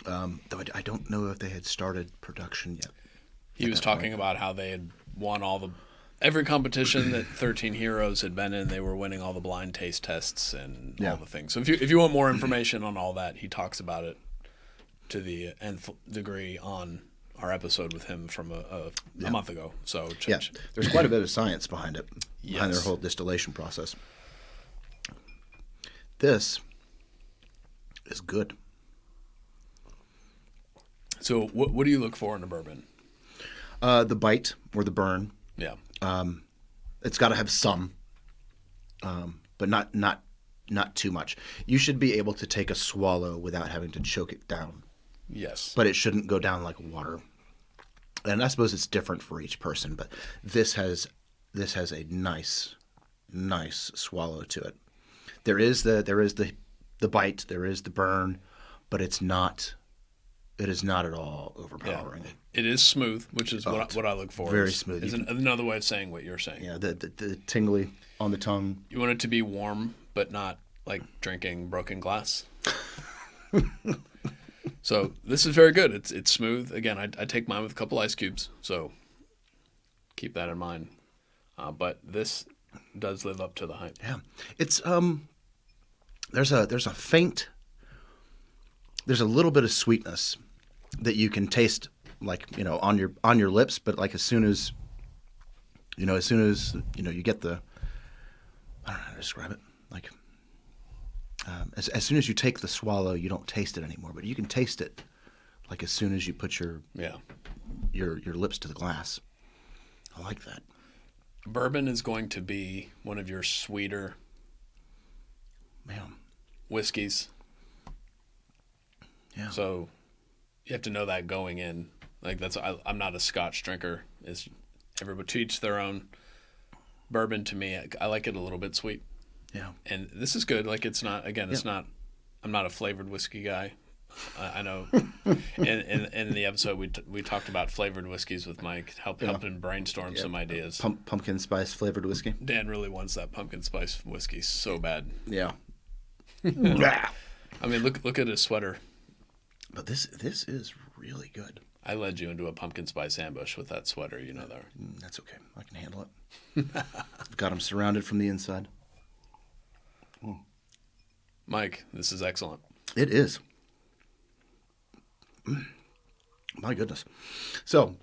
Though I don't know if they had started production yet. He was talking about how they had won every competition that 13 Heroes had been in. They were winning all the blind taste tests and all the things. So if you want more information on all that, he talks about it to the nth degree on our episode with him from a month ago. So There's quite a bit of science behind it, behind their Yes. whole distillation process. This is good. So what do you look for in a bourbon? The bite or the burn. Yeah. It's got to have some, but not too much. You should be able to take a swallow without having to choke it down. Yes. But it shouldn't go down like water. And I suppose it's different for each person, but this has a nice swallow to it. There is the bite, there is the burn, but it is not at all overpowering. Yeah. It is smooth, which is what I look for. Very smooth. Is another way of saying what you're saying. Yeah, the tingly on the tongue. You want it to be warm, but not like drinking broken glass. So this is very good. It's smooth. Again, I take mine with a couple ice cubes, so keep that in mind. But this does live up to the hype. Yeah, it's there's a faint, there's a little bit of sweetness that you can taste, like on your lips, but like as soon as you get the, I don't know how to describe it, like. As soon as you take the swallow, you don't taste it anymore, but you can taste it, like as soon as you put your lips to the glass. I like that. Bourbon is going to be one of your sweeter whiskeys. Yeah. So you have to know that going in. Like I'm not a Scotch drinker. Is everybody to each their own. Bourbon to me, I like it a little bit sweet. Yeah. And this is good. Like it's not. Again, it's not. I'm not a flavored whiskey guy. I know. In the episode we talked about flavored whiskeys with Mike, helping brainstorm some ideas. Pumpkin spice flavored whiskey. Dan really wants that pumpkin spice whiskey so bad. Yeah. I mean, look at his sweater. But this is really good. I led you into a pumpkin spice ambush with that sweater. You know that. That's okay. I can handle it. I've got him surrounded from the inside. Mike, this is excellent. It is. My goodness. So,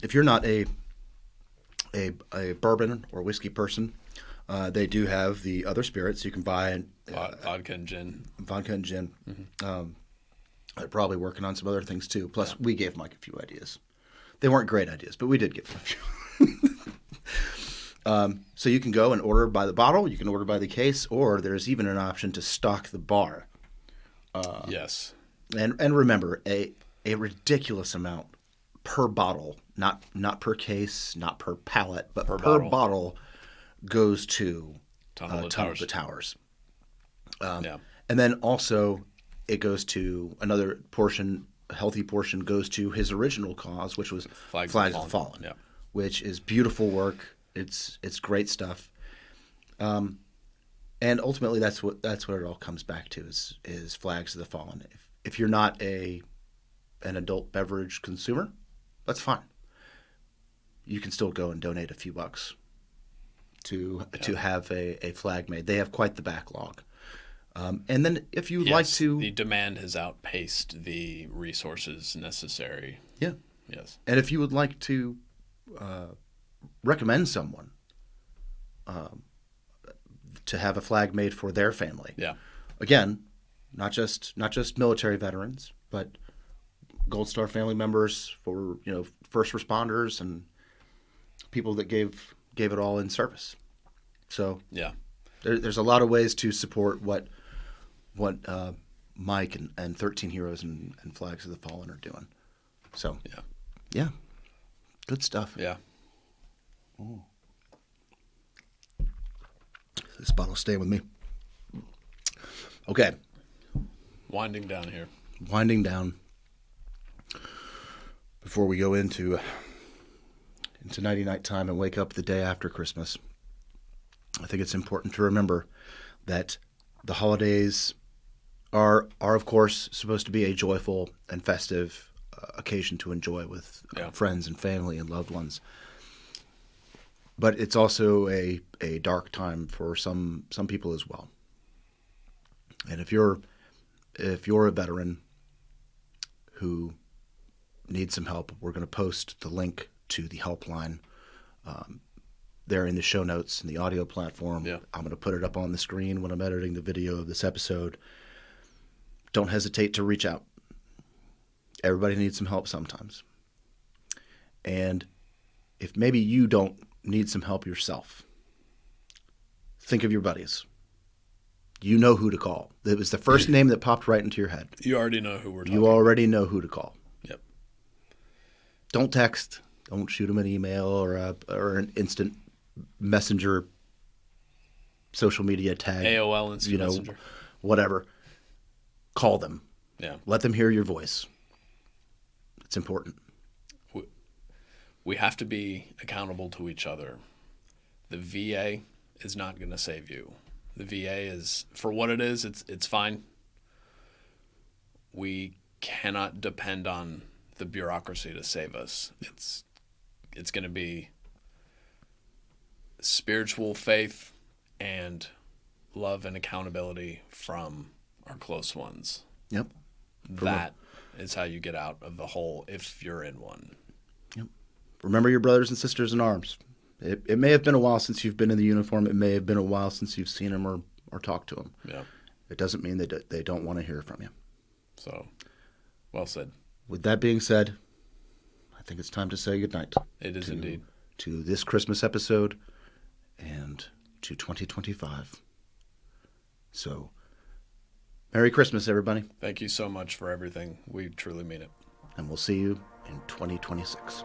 if you're not a bourbon or whiskey person, they do have the other spirits you can buy. Vodka and gin. Vodka and gin. Mm-hmm. They're probably working on some other things too. Plus, we gave Mike a few ideas. They weren't great ideas, but we did give him a few. So you can go and order by the bottle. You can order by the case, or there's even an option to stock the bar. Yes. And remember, a ridiculous amount per bottle, not per case, not per pallet, but per bottle goes to Tunnel to Towers. Yeah. And then also it goes to another portion, a healthy portion goes to his original cause, which was Flags of the Fallen, yeah. which is beautiful work. It's great stuff. And ultimately that's what it all comes back to is Flags of the Fallen. If you're not an adult beverage consumer, that's fine. You can still go and donate a few bucks to have a flag made. They have quite the backlog. And then if you would like to... the demand has outpaced the resources necessary. Yeah. Yes. And if you would like to recommend someone to have a flag made for their family. Yeah. Again, not just military veterans, but Gold Star family members, for first responders and people that gave it all in service. So yeah, there's a lot of ways to support what Mike and 13 Heroes and Flags of the Fallen are doing. So yeah, good stuff. Yeah. Ooh. This bottle's staying with me. Okay. Winding down here. Winding down. Before we go into nighty-night time and wake up the day after Christmas, I think it's important to remember that the holidays are of course supposed to be a joyful and festive occasion to enjoy with friends and family and loved ones. But it's also a dark time for some people as well. And if you're a veteran who needs some help, we're going to post the link to the helpline there in the show notes in the audio platform. Yeah. I'm going to put it up on the screen when I'm editing the video of this episode. Don't hesitate to reach out. Everybody needs some help sometimes. And if maybe you don't need some help yourself, think of your buddies. You know who to call. It was the first name that popped right into your head. You already know who we're talking You already know who to call. Yep. Don't text. Don't shoot them an email or an instant messenger social media tag. AOL Instant Messenger. Whatever. Call them. Yeah. Let them hear your voice. It's important. We have to be accountable to each other. The VA is not going to save you. The VA is, for what it is, it's fine. We cannot depend on the bureaucracy to save us. It's going to be spiritual faith and love and accountability from our close ones. Yep. That is how you get out of the hole if you're in one. Yep. Remember your brothers and sisters in arms. It may have been a while since you've been in the uniform. It may have been a while since you've seen them or talked to them. Yeah. It doesn't mean that they don't want to hear from you. So, well said. With that being said, I think it's time to say goodnight. It is indeed. To this Christmas episode and to 2025. So, Merry Christmas, everybody. Thank you so much for everything. We truly mean it. And we'll see you in 2026.